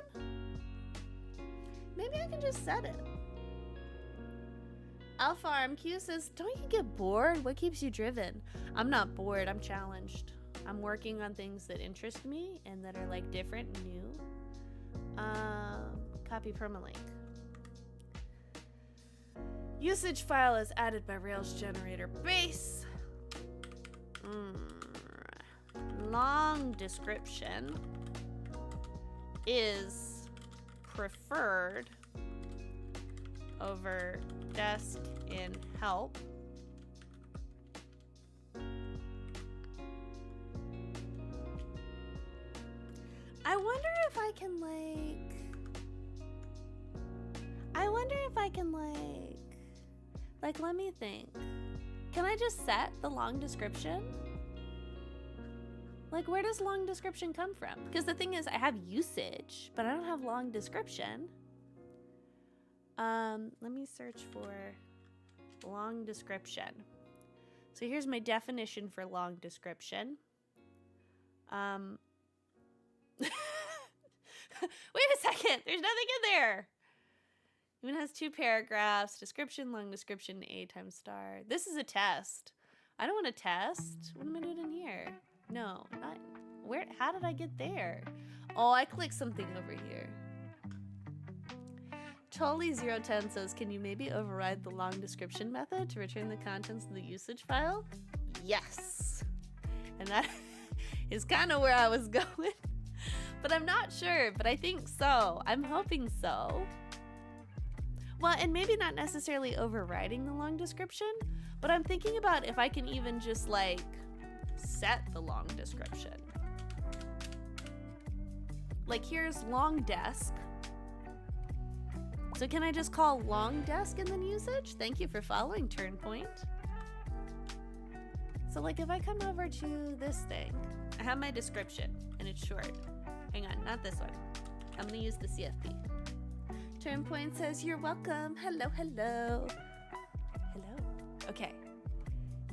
Maybe I can just set it. Alpha RMQ says, don't you get bored? What keeps you driven? I'm not bored, I'm challenged. I'm working on things that interest me and that are like different and new. Copy permalink. Usage file is added by Rails generator base. Long description is preferred over desk in help. I wonder if I can like, let me think. Can I just set the long description? Like, where does long description come from? Because the thing is, I have usage, but I don't have long description. Let me search for long description. So here's my definition for long description. Wait a second, there's nothing in there. Even has 2 paragraphs, description, long description, A times star. This is a test. I don't want to test. What am I doing in here? No, not, where, how did I get there? Oh, I clicked something over here. Tolly010 says, can you maybe override the long description method to return the contents of the usage file? Yes. And that is kind of where I was going. But I'm not sure, but I think so. I'm hoping so. Well, and maybe not necessarily overriding the long description, but I'm thinking about if I can even just like set the long description. Like here's long desk. So can I just call long desk and then usage? Thank you for following, turn point. So like if I come over to this thing, I have my description and it's short. Hang on, not this one. I'm gonna use the CFP. Turn point says, you're welcome. Hello, hello. Hello. Okay.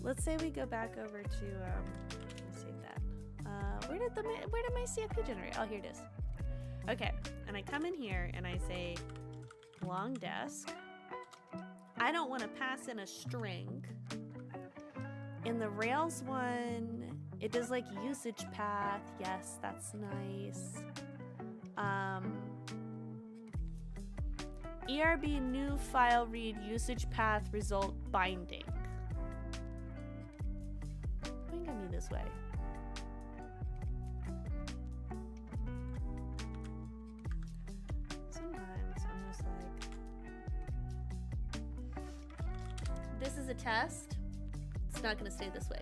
Let's say we go back over to, let me save that. Where did my CFP generate? Oh, here it is. Okay, and I come in here and I say long desk. I don't want to pass in a string. In the Rails one, it does like usage path. Yes, that's nice. ERB new file read usage path result binding. I think I need this way. Sometimes I'm just like, this is a test. It's not gonna stay this way.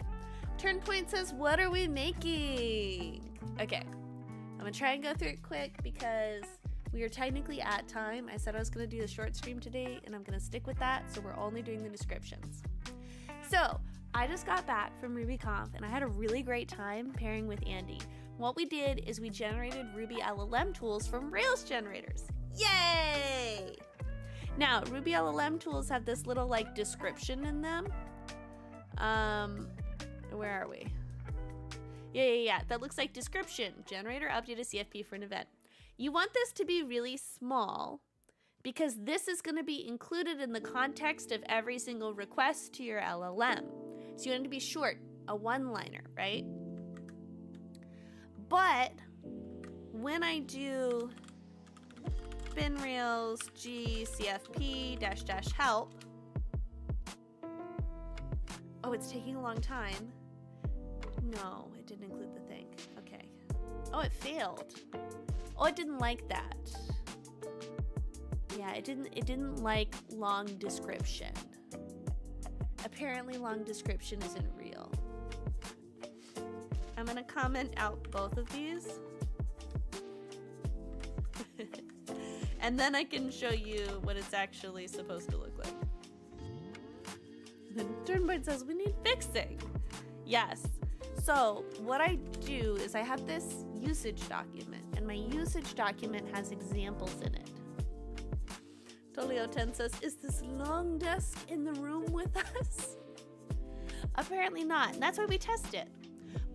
Turn point says, what are we making? Okay, I'm gonna try and go through it quick because we are technically at time. I said I was gonna do a short stream today and I'm gonna stick with that, so we're only doing the descriptions. So, I just got back from RubyConf and I had a really great time pairing with Andy. What we did is we generated Ruby LLM tools from Rails generators. Yay! Now, Ruby LLM tools have this little like description in them. Where are we? Yeah. That looks like description. Generator update a CFP for an event. You want this to be really small because this is going to be included in the context of every single request to your LLM. So you want it to be short, a one-liner, right? But when I do binrails g cfp -- help, oh, it's taking a long time. No, it didn't include the thing. Okay. Oh, it failed. Oh, it didn't like that. Yeah, it didn't like long description. Apparently long description isn't real. I'm gonna comment out both of these. And then I can show you what it's actually supposed to look like. And Turnbird says we need fixing. Yes. So what I do is I have this usage document, and my usage document has examples in it. Tolio10 says, is this long desk in the room with us? Apparently not, and that's why we test it.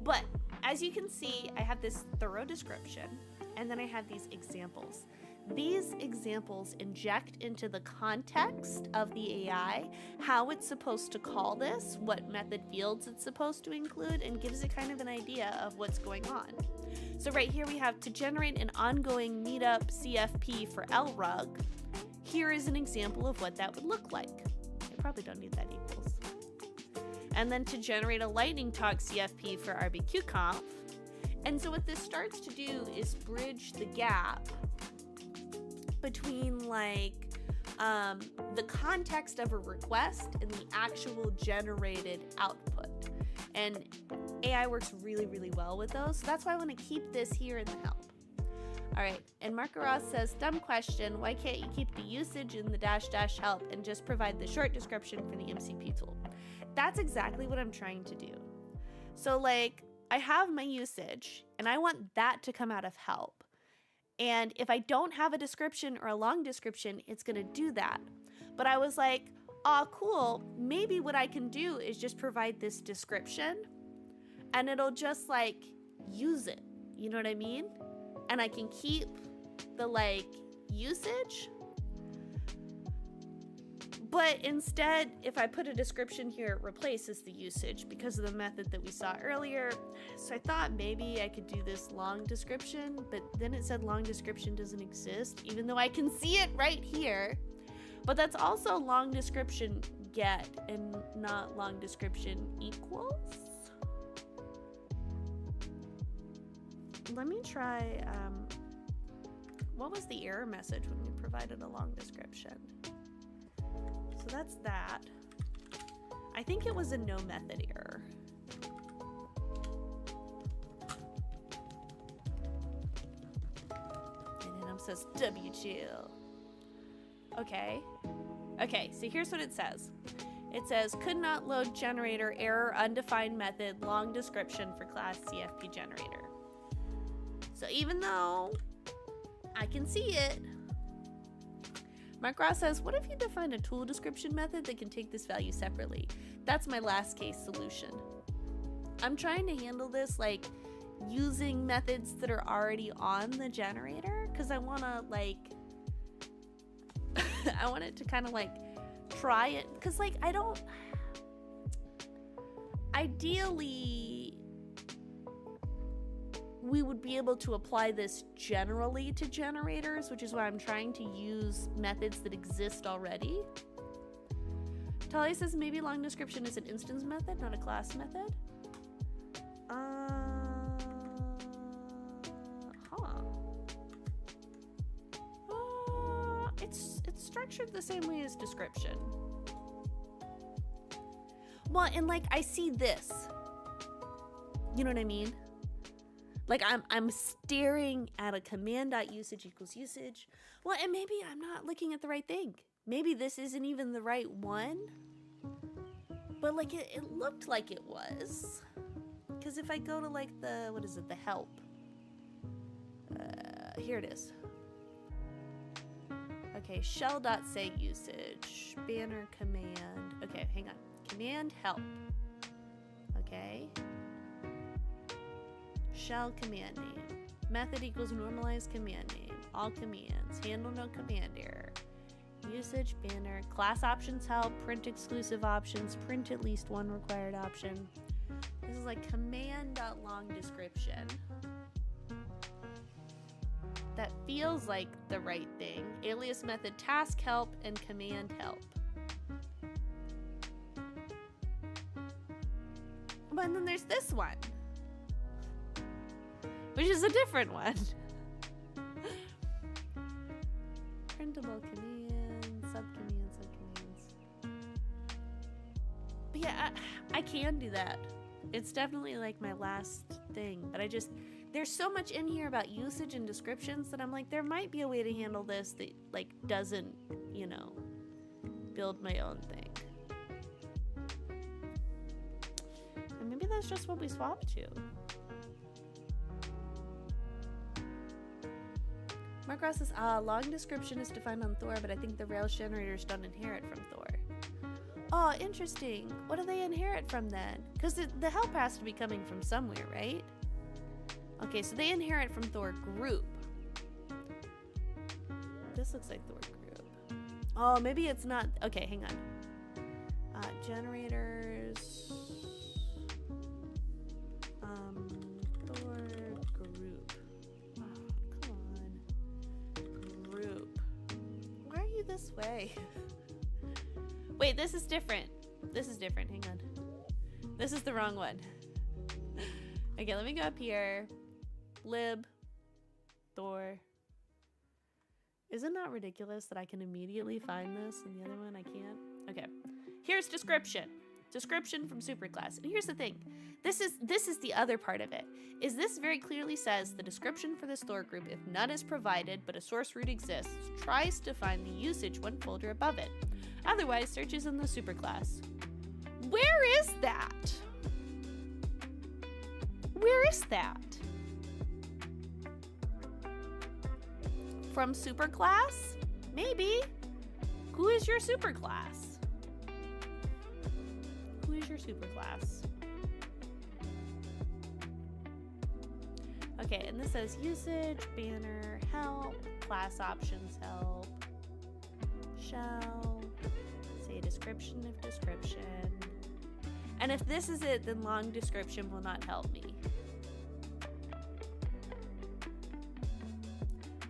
But as you can see, I have this thorough description, and then I have these examples. These examples inject into the context of the AI how it's supposed to call this, what method fields it's supposed to include, and gives it kind of an idea of what's going on. So right here we have to generate an ongoing meetup CFP for LRUG. Here is an example of what that would look like. I probably don't need that equals. And then to generate a lightning talk CFP for RubyConf. And so what this starts to do is bridge the gap between like the context of a request and the actual generated output. And AI works really, really well with those. So that's why I want to keep this here in the help. All right, and Marco Ross says, dumb question, why can't you keep the usage in the -- help and just provide the short description for the MCP tool? That's exactly what I'm trying to do. So like, I have my usage, and I want that to come out of help. And if I don't have a description or a long description, it's gonna do that. But I was like, oh, cool, maybe what I can do is just provide this description, and it'll just like use it, you know what I mean? And I can keep the like usage. But instead, if I put a description here, it replaces the usage because of the method that we saw earlier. So I thought maybe I could do this long description, but then it said long description doesn't exist, even though I can see it right here. But that's also long description get and not long description equals. Let me try, what was the error message when we provided a long description? So that's that. I think it was a no method error. And then it says WChill. Okay. Okay, so here's what it says. It says, could not load generator, error, undefined method, long description for class CFP generator. So even though I can see it, Mark Ross says, what if you define a tool description method that can take this value separately? That's my last case solution. I'm trying to handle this like using methods that are already on the generator because I want to like, I want it to kind of like try it because like I don't, ideally, we would be able to apply this generally to generators, which is why I'm trying to use methods that exist already. Talia says maybe long description is an instance method, not a class method. It's structured the same way as description. Well, and like I see this. You know what I mean? Like I'm staring at a command.usage equals usage. Well, and maybe I'm not looking at the right thing. Maybe this isn't even the right one. But like it looked like it was. Because if I go to like the, what is it, the help. Here it is. Okay, shell.say usage, banner command. Okay, hang on. Command help. Okay. Shell command name. Method equals normalized command name. All commands. Handle no command error. Usage, banner, class options help, print exclusive options, print at least one required option. This is like command.long description. That feels like the right thing. Alias method, task help, and command help. But then there's this one, which is a different one. Printable commands, subcommands. But yeah, I can do that. It's definitely like my last thing, but there's so much in here about usage and descriptions that I'm like, there might be a way to handle this that like doesn't, you know, build my own thing. And maybe that's just what we swapped to. Mark Ross says, long description is defined on Thor, but I think the Rails generators don't inherit from Thor. Oh, interesting. What do they inherit from then? Because the help has to be coming from somewhere, right? Okay, so they inherit from Thor group. This looks like Thor group. Oh, maybe it's not. Okay, hang on. Generators. Thor group. Oh, come on. Group. Why are you this way? Wait, this is different. This is different. Hang on. This is the wrong one. Okay, let me go up here. Lib. Thor. Isn't that ridiculous that I can immediately find this and the other one I can't? Okay. Here's description. Description from superclass. And here's the thing. This is the other part of it. Is this very clearly says the description for this Thor group, if none is provided but a source root exists, tries to find the usage one folder above it. Otherwise, searches in the superclass. Where is that? Where is that? From superclass? Maybe. Who is your superclass? Who is your superclass? Okay, and this says usage, banner, help, class options help, shell, say description if description. And if this is it, then long description will not help me.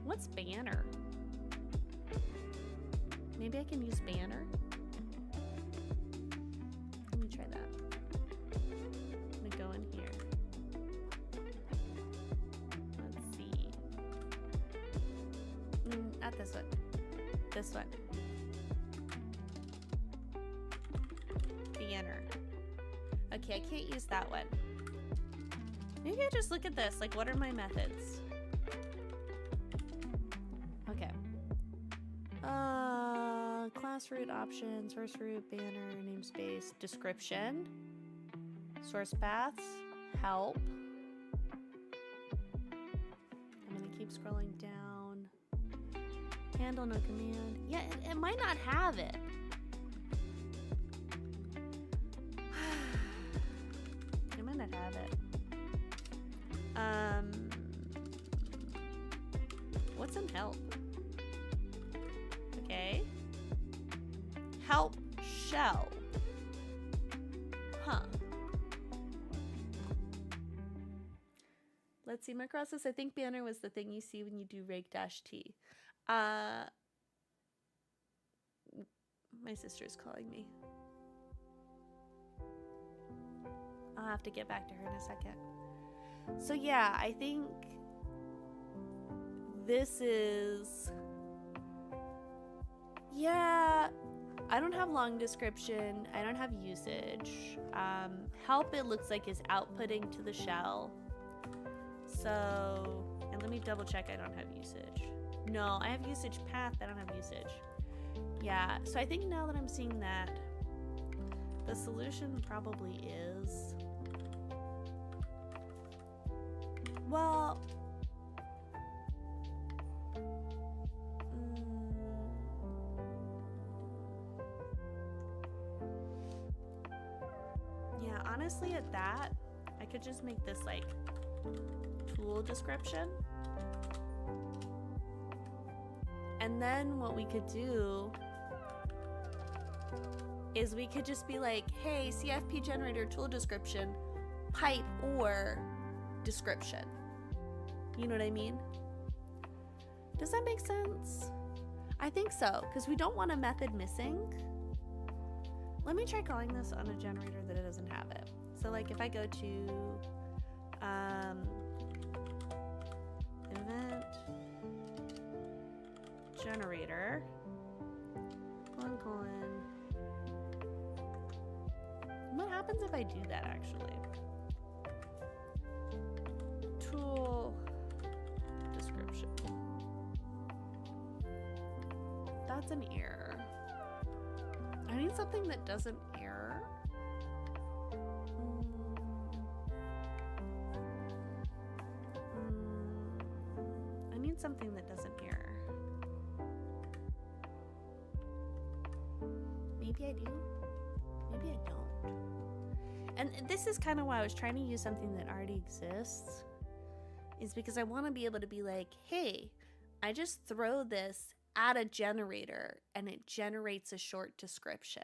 What's banner? Maybe I can use banner. Let me try that. I'm gonna go in here. Let's see. Not this one. This one. Banner. Okay, I can't use that one. Maybe I just look at this. Like, what are my methods? Okay. Class root option, source root, banner, namespace, description, source paths, help. I'm gonna keep scrolling down. Handle, no command. Yeah, it might not have it. It might not have it. What's in help? Okay. Help shell. Huh. Let's see, Macrossus, I think banner was the thing you see when you do rake-t. My sister's calling me. I'll have to get back to her in a second. So yeah, I think this is... Yeah, I don't have long description. I don't have usage. Help, it looks like, is outputting to the shell. So, and let me double check I don't have usage. No, I have usage path, I don't have usage. Yeah, so I think now that I'm seeing that, the solution probably is... Well... Yeah, honestly, at that, I could just make this, like, tool description. And then what we could do is we could just be like, hey, CFP generator tool description, pipe or description. You know what I mean? Does that make sense? I think so, because we don't want a method missing. Let me try calling this on a generator that it doesn't have it. So like if I go to event generator, colon. What happens if I do that actually? Tool description. That's an error. I need something that doesn't error. I need something that doesn't error. Maybe I do. Maybe I don't. And this is kind of why I was trying to use something that already exists, is because I want to be able to be like, hey, I just throw this at a generator and it generates a short description.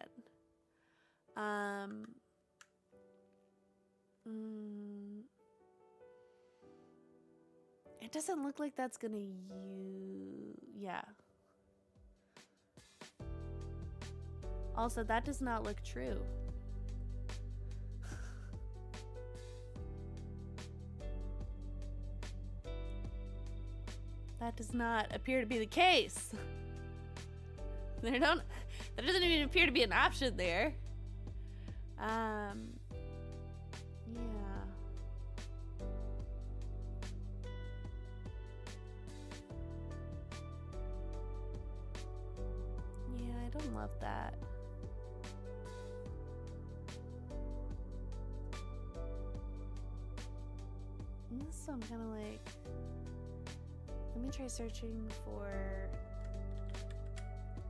It doesn't look like that's gonna yeah. Also, that does not look true. That does not appear to be the case. There doesn't even appear to be an option there. Yeah. Yeah, I don't love that. So I'm kind of like, let me try searching for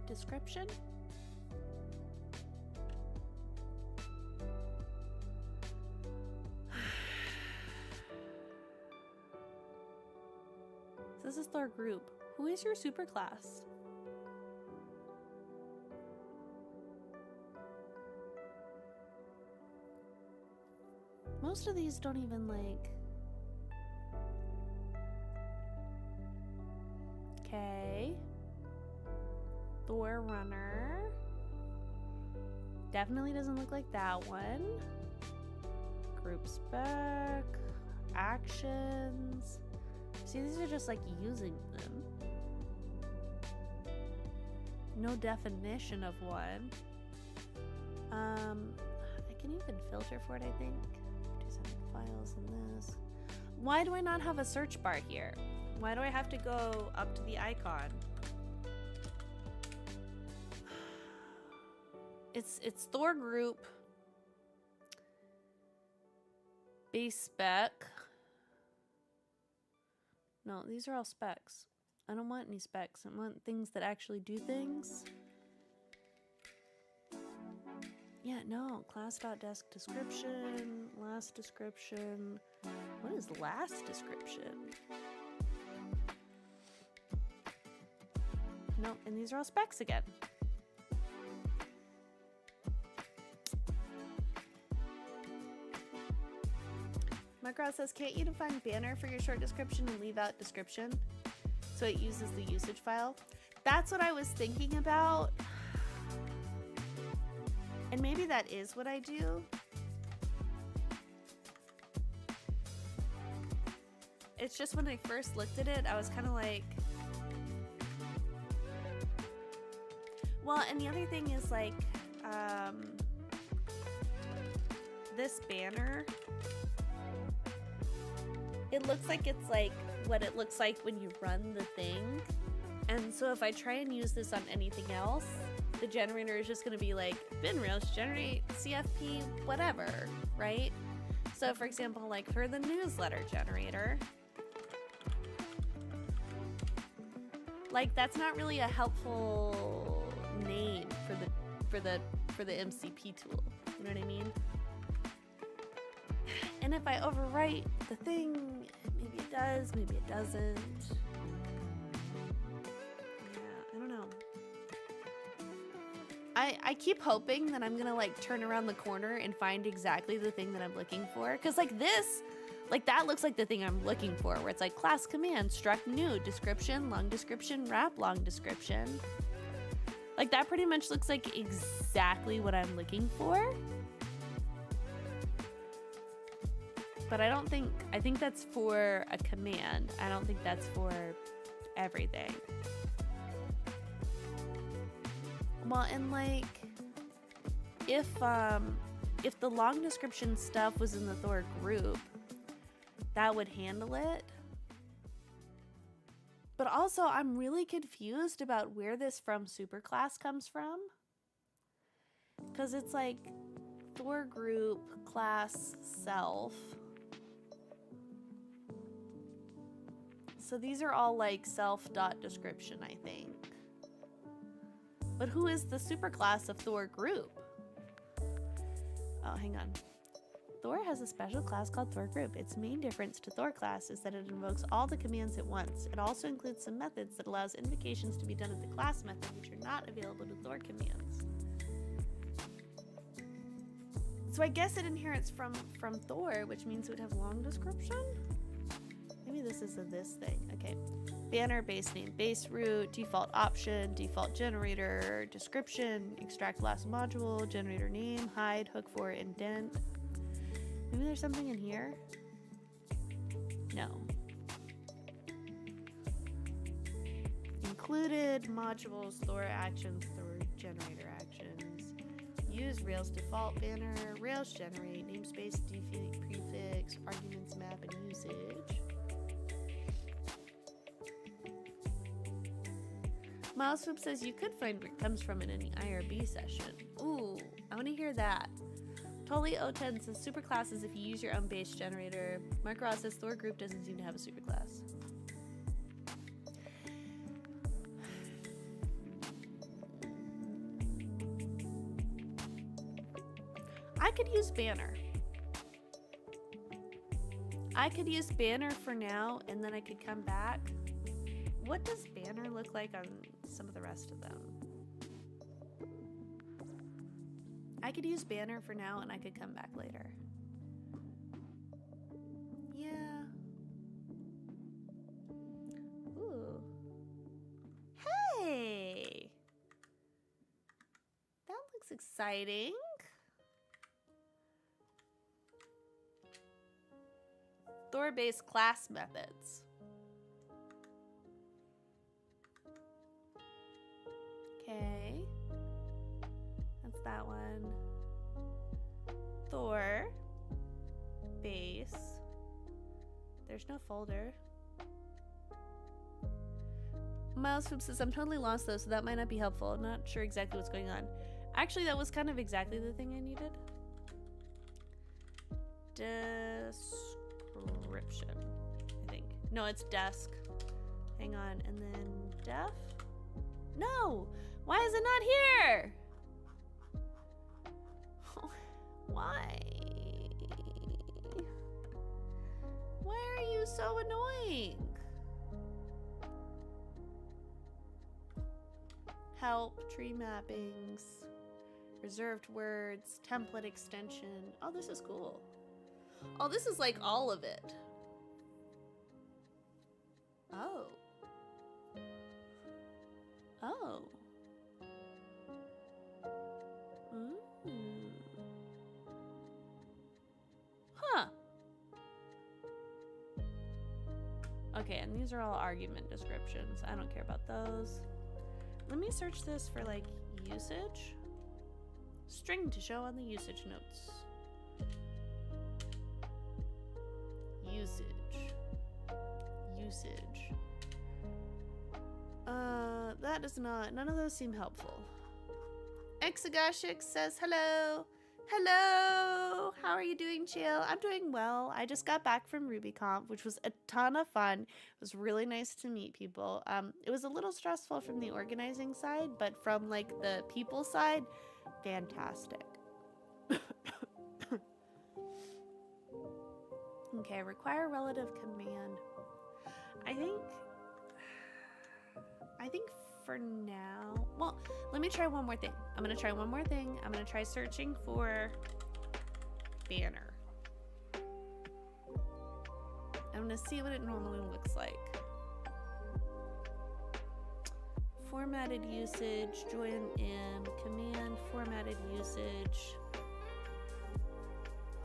description. So this is their group. Who is your superclass? Most of these don't even like. Okay. Thor runner. Definitely doesn't look like that one. Group spec. Actions. See, these are just like using them. No definition of one. I can even filter for it, I think. Do some files in this. Why do I not have a search bar here? Why do I have to go up to the icon? It's Thor group. Base spec. No, these are all specs. I don't want any specs. I want things that actually do things. Yeah, no. Class.desk description. Last description. What is last description? Nope, and these are all specs again. Macro says, can't you define banner for your short description and leave out description so it uses the usage file? That's what I was thinking about. And maybe that is what I do. It's just when I first looked at it, I was kind of like, well, and the other thing is like, this banner, it looks like it's like what it looks like when you run the thing. And so if I try and use this on anything else, the generator is just going to be like, binrails generate CFP whatever, right? So for example, like for the newsletter generator, like that's not really a helpful name for the MCP tool. You know what I mean? And if I overwrite the thing, maybe it does, maybe it doesn't. Yeah, I don't know. I keep hoping that I'm gonna like turn around the corner and find exactly the thing that I'm looking for. Cause like this, like that looks like the thing I'm looking for, where it's like class command, struct new, description, long description, wrap long description. Like that pretty much looks like exactly what I'm looking for. But I think that's for a command. I don't think that's for everything. Well, and like, if the long description stuff was in the Thor group, that would handle it. But also, I'm really confused about where this from superclass comes from. Because it's like Thor group, class, self. So these are all like self.description, I think. But who is the superclass of Thor group? Oh, hang on. Thor has a special class called Thor group. Its main difference to Thor class is that it invokes all the commands at once. It also includes some methods that allows invocations to be done at the class method, which are not available to Thor commands. So I guess it inherits from Thor, which means it would have long description? Maybe this is a this thing. Okay. Banner, base name, base root, default option, default generator, description, extract last module, generator name, hide, hook for, indent. Maybe there's something in here? No. Included modules, Thor actions, Thor generator actions. Use Rails default banner, Rails generate, namespace, prefix, arguments, map, and usage. Mileswhoop says you could find where it comes from in any IRB session. Ooh, I want to hear that. Totally O10 says superclass is if you use your own base generator. Mark Ross says Thor group doesn't seem to have a superclass. I could use banner. I could use banner for now, and then I could come back. What does banner look like on some of the rest of them? I could use banner for now and I could come back later. Yeah. Ooh. Hey! That looks exciting. Thor-based class methods. Okay, that's that one. Thor, base. There's no folder. Mileswhoop says, I'm totally lost though, so that might not be helpful. I'm not sure exactly what's going on. Actually, that was kind of exactly the thing I needed. Description, I think. No, it's desk. Hang on, and then def? No! Why is it not here? Why? Why are you so annoying? Help, tree mappings, reserved words, template extension. Oh, this is cool. Oh, this is like all of it. Oh. Oh. Huh. Okay, and these are all argument descriptions. I don't care about those. Let me search this for like usage. String to show on the usage notes. Usage. That does not, none of those seem helpful. Exagashik says hello. Hello, how are you doing, Chill? I'm doing well. I just got back from RubyConf, which was a ton of fun. It was really nice to meet people. It was a little stressful from the organizing side, but from like the people side, fantastic. Okay, require relative command. I think for now. Well, let me try one more thing. I'm gonna try one more thing. I'm gonna try searching for banner. I'm gonna see what it normally looks like. Formatted usage, join in, command, formatted usage.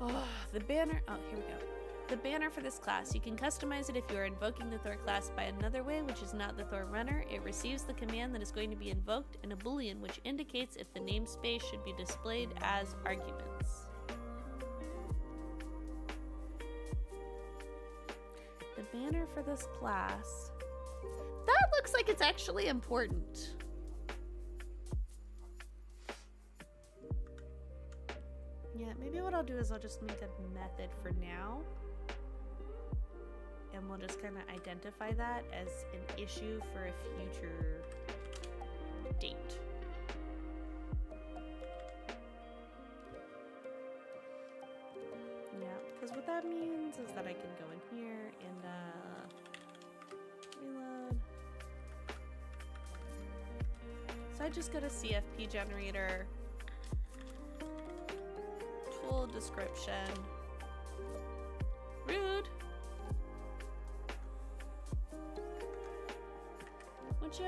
Oh, the banner, oh, here we go. The banner for this class, you can customize it if you are invoking the Thor class by another way, which is not the Thor runner. It receives the command that is going to be invoked and a boolean, which indicates if the namespace should be displayed as arguments. The banner for this class, that looks like it's actually important. Yeah, maybe what I'll do is I'll just make a method for now. And we'll just kind of identify that as an issue for a future date. Yeah, because what that means is that I can go in here and reload. So I just go to CFP generator, tool description, rude.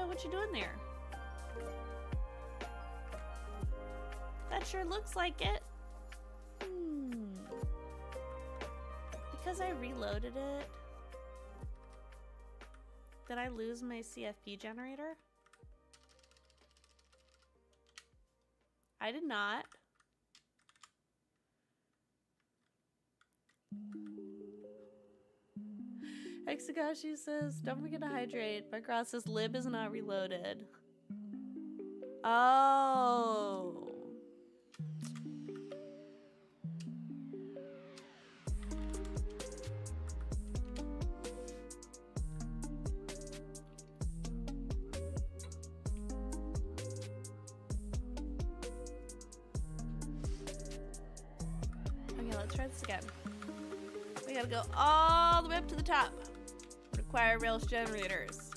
What you doing there? That sure looks like it. Because I reloaded it, did I lose my CFP generator? I did not. Hexagashi says, don't forget to hydrate. Macross says, lib is not reloaded. Oh. Okay, let's try this again. We gotta go all the way up to the top. Require Rails generators.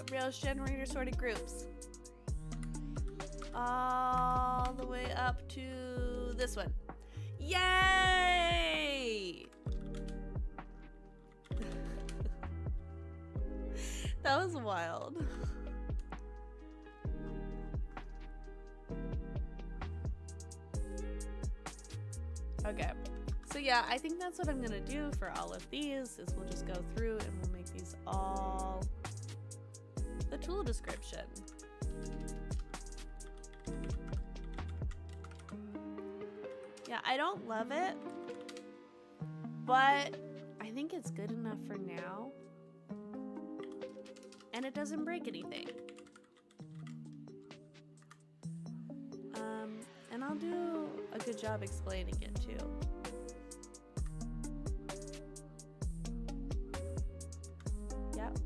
Rails generator sorted groups. All the way up to this one. Yay! That was wild. Okay. So yeah, I think that's what I'm gonna do for all of these is we'll just go through and we'll make these all the tool description. Yeah, I don't love it, but I think it's good enough for now. And it doesn't break anything. And I'll do a good job explaining it too. Yep.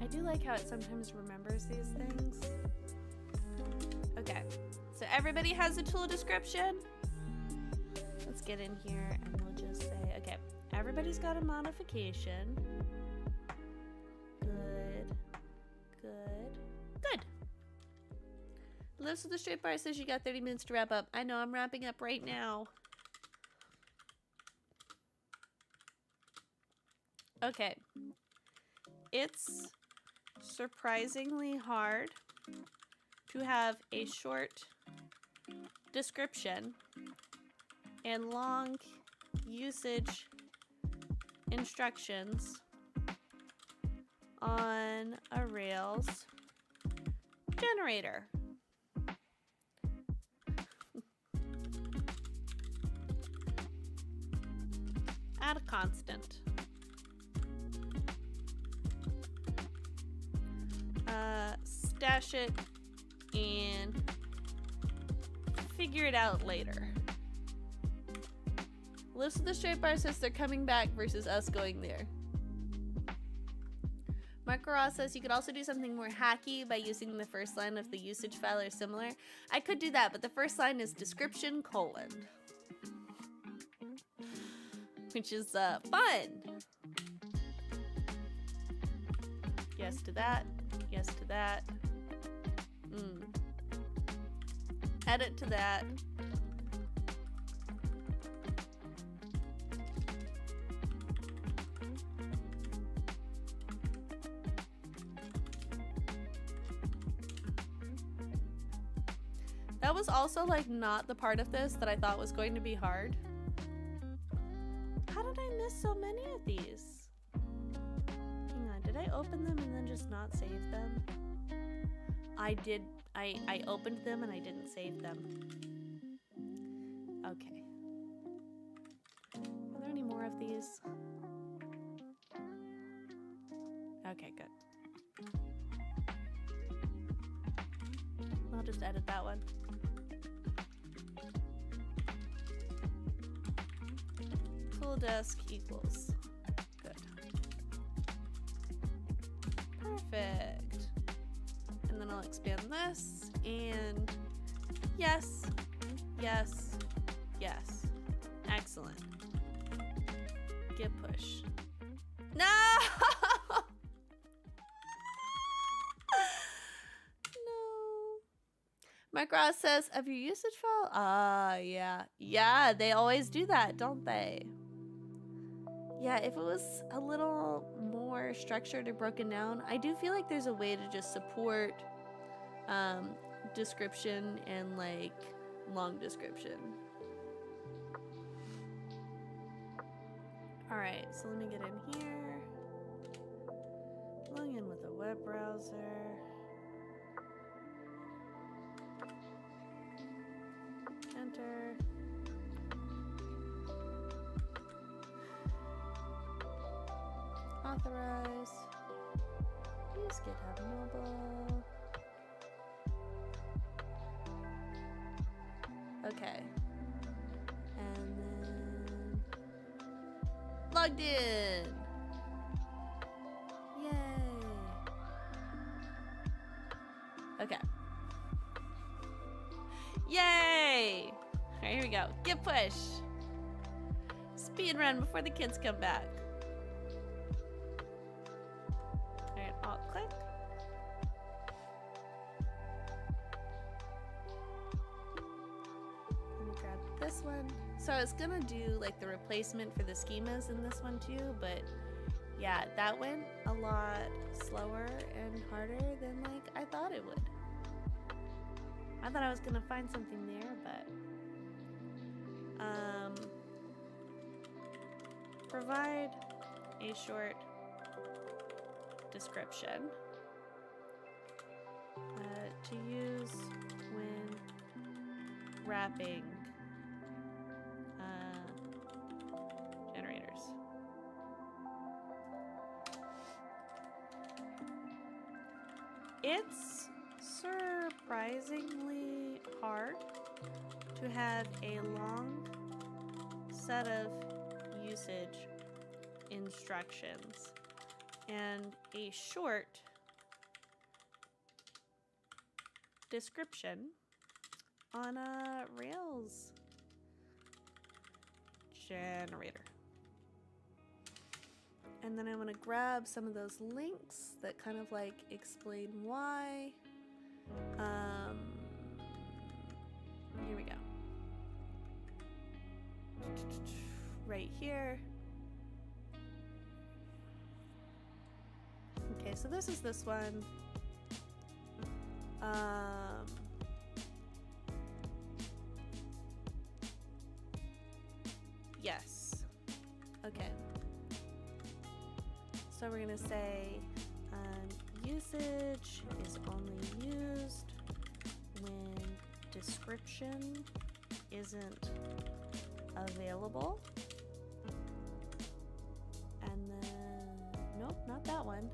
I do like how it sometimes remembers these things. Okay, so everybody has a tool description. Let's get in here and we'll just say, okay, everybody's got a modification. Good, good, good. Lives with the straight bar says you got 30 minutes to wrap up. I know, I'm wrapping up right now. Okay. It's surprisingly hard to have a short description and long usage instructions on a Rails generator. Add a constant. Stash it and figure it out later. Lives with the straight bar says they're coming back versus us going there. Mark Ross says you could also do something more hacky by using the first line of the usage file or similar. I could do that, but the first line is description : which is fun. Yes to that. Yes to that. Edit to that. That was also like not the part of this that I thought was going to be hard. How did I miss so many of these? Hang on, did I open them and then just not save them? I did. I opened them and I didn't save them. Okay. Are there any more of these? Okay, good. I'll just edit that one. Full desk equals. Good. Perfect. And then I'll expand this, and yes, yes, yes. Excellent. Git push. No! No. Mike Ross says, of your usage file? Yeah. Yeah, they always do that, don't they? Yeah, if it was a little more structured or broken down, I do feel like there's a way to just support description and like long description. All right, so let me get in here. Log in with a web browser. Enter. Authorize. Use GitHub Mobile. Okay. And then logged in. Yay. Okay. Yay! Alright, here we go. Git push. Speed run before the kids come back. Alright, alt click. Let me grab this one. So I was gonna do like the replacement for the schemas in this one too, but yeah, that went a lot slower and harder than like I thought it would. I thought I was gonna find something there, but provide a short description to use when wrapping generators. It's surprisingly hard to have a long set of usage instructions and a short description on a Rails generator. And then I want to grab some of those links that kind of like explain why. Here we go. Right here. Okay, so this is this one. Yes. Okay. So we're gonna say usage is only used when description isn't available. And then, nope, not that one.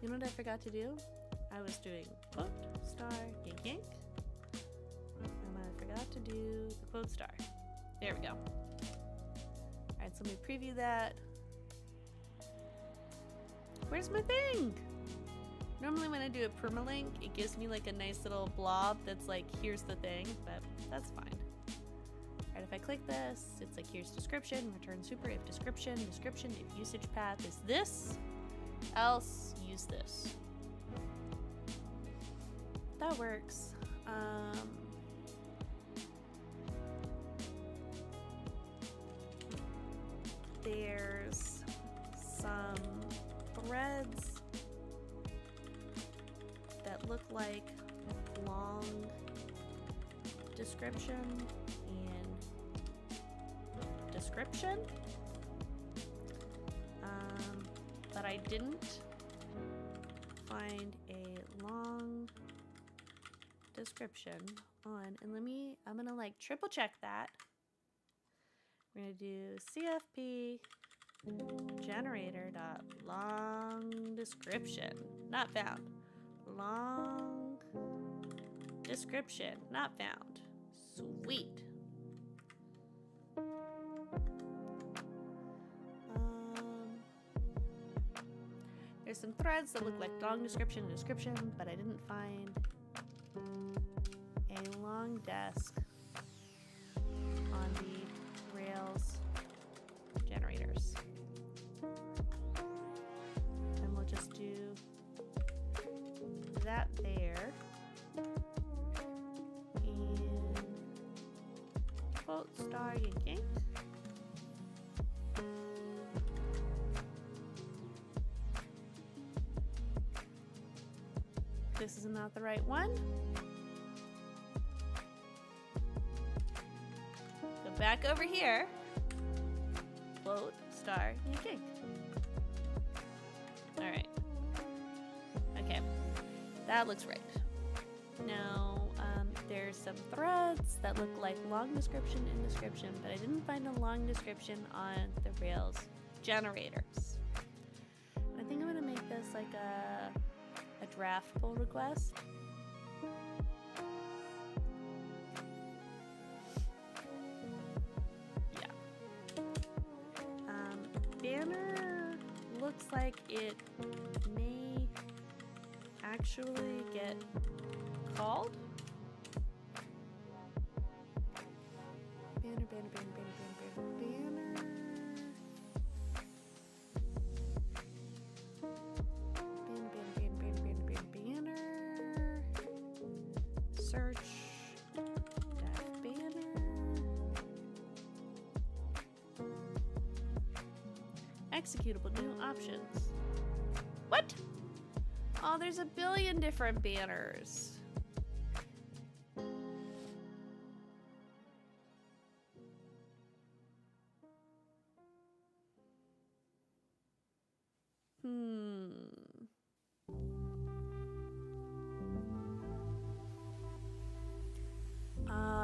You know what I forgot to do? I was doing quote star yank yank, and I forgot to do the quote star. There we go. All right, so let me preview that. Where's my thing? Normally when I do a permalink, it gives me like a nice little blob that's like, here's the thing, but that's fine. Alright, if I click this, it's like, here's description, return super if description, description if usage path is this, else use this. That works. There's some threads that look like long description and description, but I didn't find a long description on, and I'm gonna like triple check that. We're gonna do CFP generator dot long description, not found. Long description, not found. Sweet. There's some threads that look like long description and description, but I didn't find a long desk on the Rails generators. And we'll just do that there. And quote star yanking. This is not the right one. Go back over here. Quote star yanking. All right. Okay, that looks right. Now, there's some threads that look like long description and description, but I didn't find a long description on the Rails generators. I think I'm gonna make this like a draft pull request. Yeah. Banner looks like it may actually get called. Banner. Search def banner. Executable new options. What? Oh, there's a billion different banners.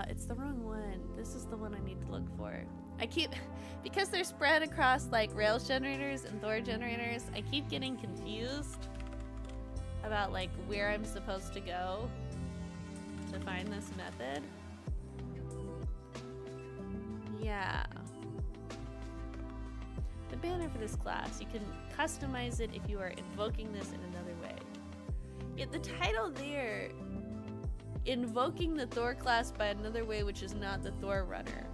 It's the wrong one. This is the one I need to look for. Because they're spread across like Rails generators and Thor generators, I keep getting confused about like where I'm supposed to go to find this method. Yeah. The banner for this class, you can customize it if you are invoking this in another way. Yet the title there, invoking the Thor class by another way which is not the Thor runner.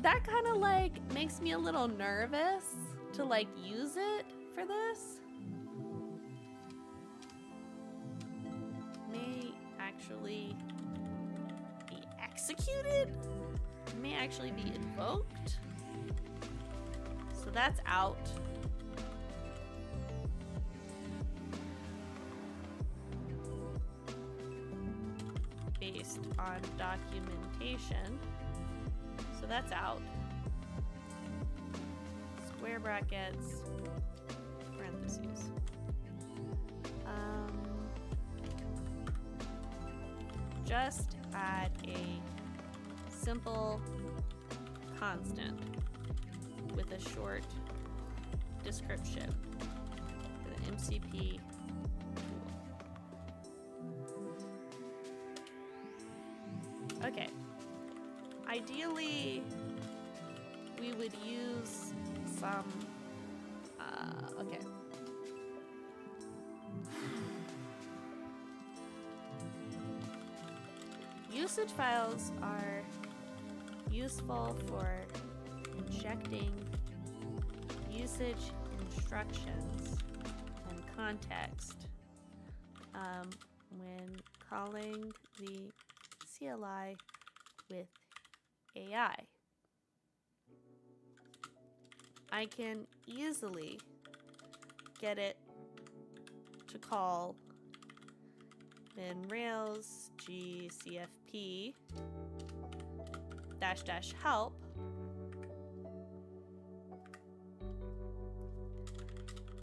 That kind of like makes me a little nervous to like use it for this. May actually be executed, may actually be invoked. So that's out. Based on documentation. So that's out. Square brackets, parentheses. Just add a simple constant with a short description for the MCP tool. Okay. Ideally, we would use some, okay. usage files are useful for injecting usage instructions and context when calling the CLI with AI. I can easily get it to call bin rails gcfp --help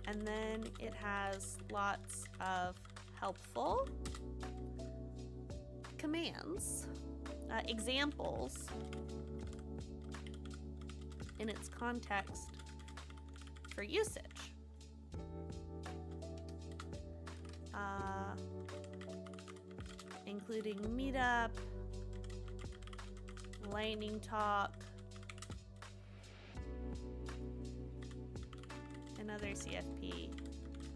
and then it has lots of helpful commands, examples in its context for usage. Including Meetup, Lightning Talk, and other CFP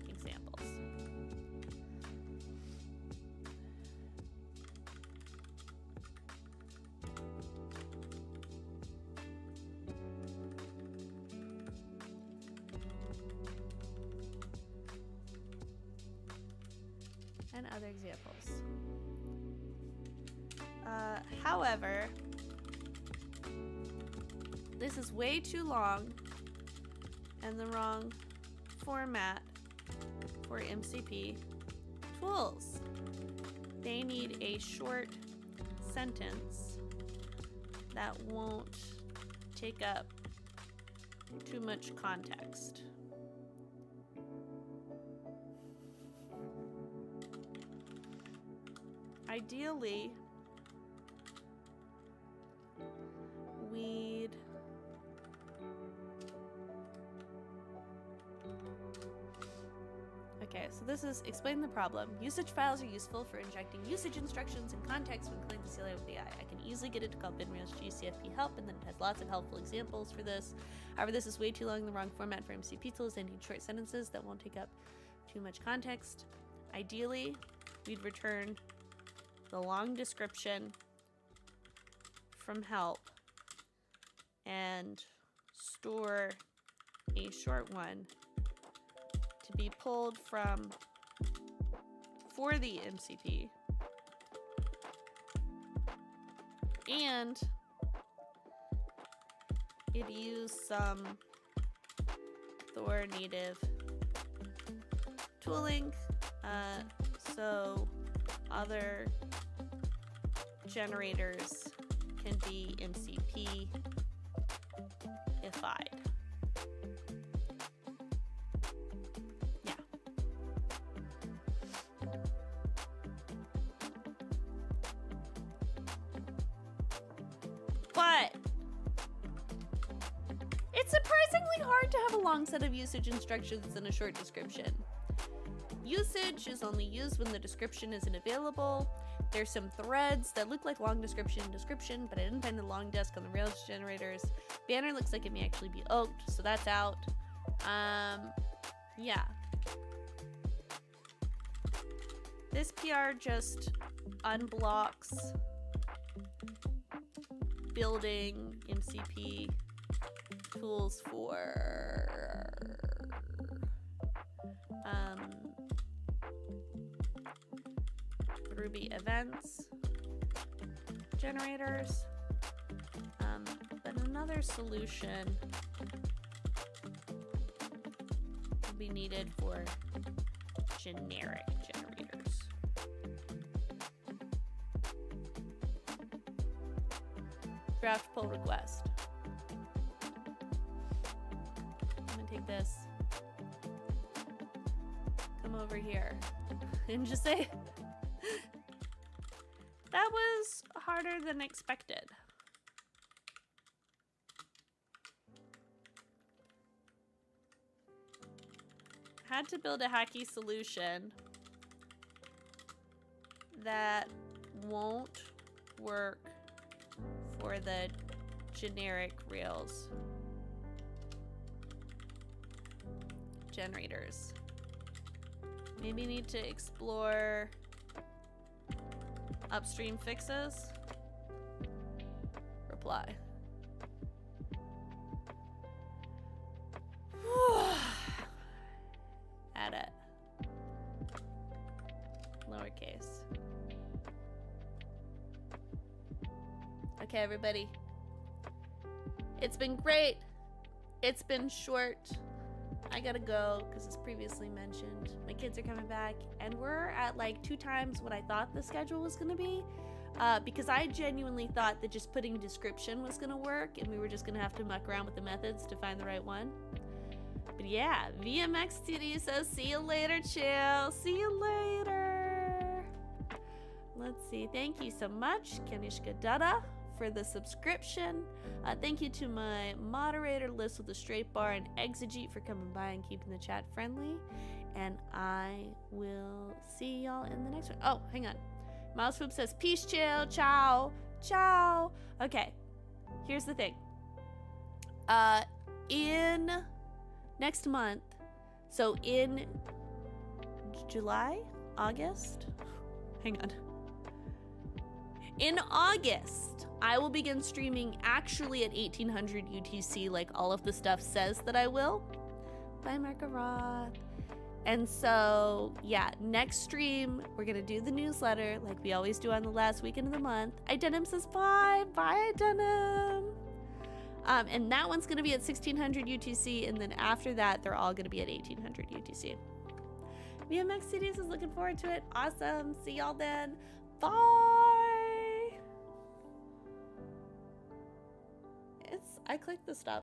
examples. And other examples. However, this is way too long and the wrong format for MCP tools. They need a short sentence that won't take up too much context. Ideally, we'd okay, so this is explain the problem. Usage files are useful for injecting usage instructions and context when calling the CLI with AI. I can easily get it to call bin rails gcfp help, and then it has lots of helpful examples for this. However, this is way too long in the wrong format for MCP tools. They need short sentences that won't take up too much context. Ideally, we'd return the long description from help and store a short one to be pulled from for the MCP, and it used some Thor native tooling, so other generators can be MCP-ified. Yeah. But it's surprisingly hard to have a long set of usage instructions and a short description. Usage is only used when the description isn't available. There's some threads that look like long description, but I didn't find the long desk on the Rails generators. Banner looks like it may actually be oaked, so that's out. Yeah. This PR just unblocks building MCP tools for Ruby events generators, but another solution will be needed for generic generators. Draft pull request. I'm gonna take this, come over here, and just say, that was harder than expected. Had to build a hacky solution that won't work for the generic Rails generators. Maybe need to explore Upstream fixes. Reply. Add it. Lowercase. Okay, everybody. It's been great. It's been short. I gotta go because as previously mentioned, my kids are coming back and we're at like 2 times what I thought the schedule was gonna be. Because I genuinely thought that just putting description was gonna work and we were just gonna have to muck around with the methods to find the right one. But yeah, VMXTD says see you later, chill. See you later. Let's see. Thank you so much, Kanishka Dada, for the subscription. Thank you to my moderator, Liz with the straight bar, and Exegete for coming by and keeping the chat friendly. And I will see y'all in the next one. Oh, hang on. Mouse Swoop says, peace, chill, ciao, ciao. Okay, here's the thing. In next month, so in July, August, hang on. In August, I will begin streaming actually at 1800 UTC, like all of the stuff says that I will. Bye, Marka Roth. And so, yeah, next stream, we're gonna do the newsletter like we always do on the last weekend of the month. Idenim says bye. Bye, Idenim. And that one's gonna be at 1600 UTC, and then after that, they're all gonna be at 1800 UTC. VMX Cities is looking forward to it. Awesome. See y'all then. Bye. I clicked the stop.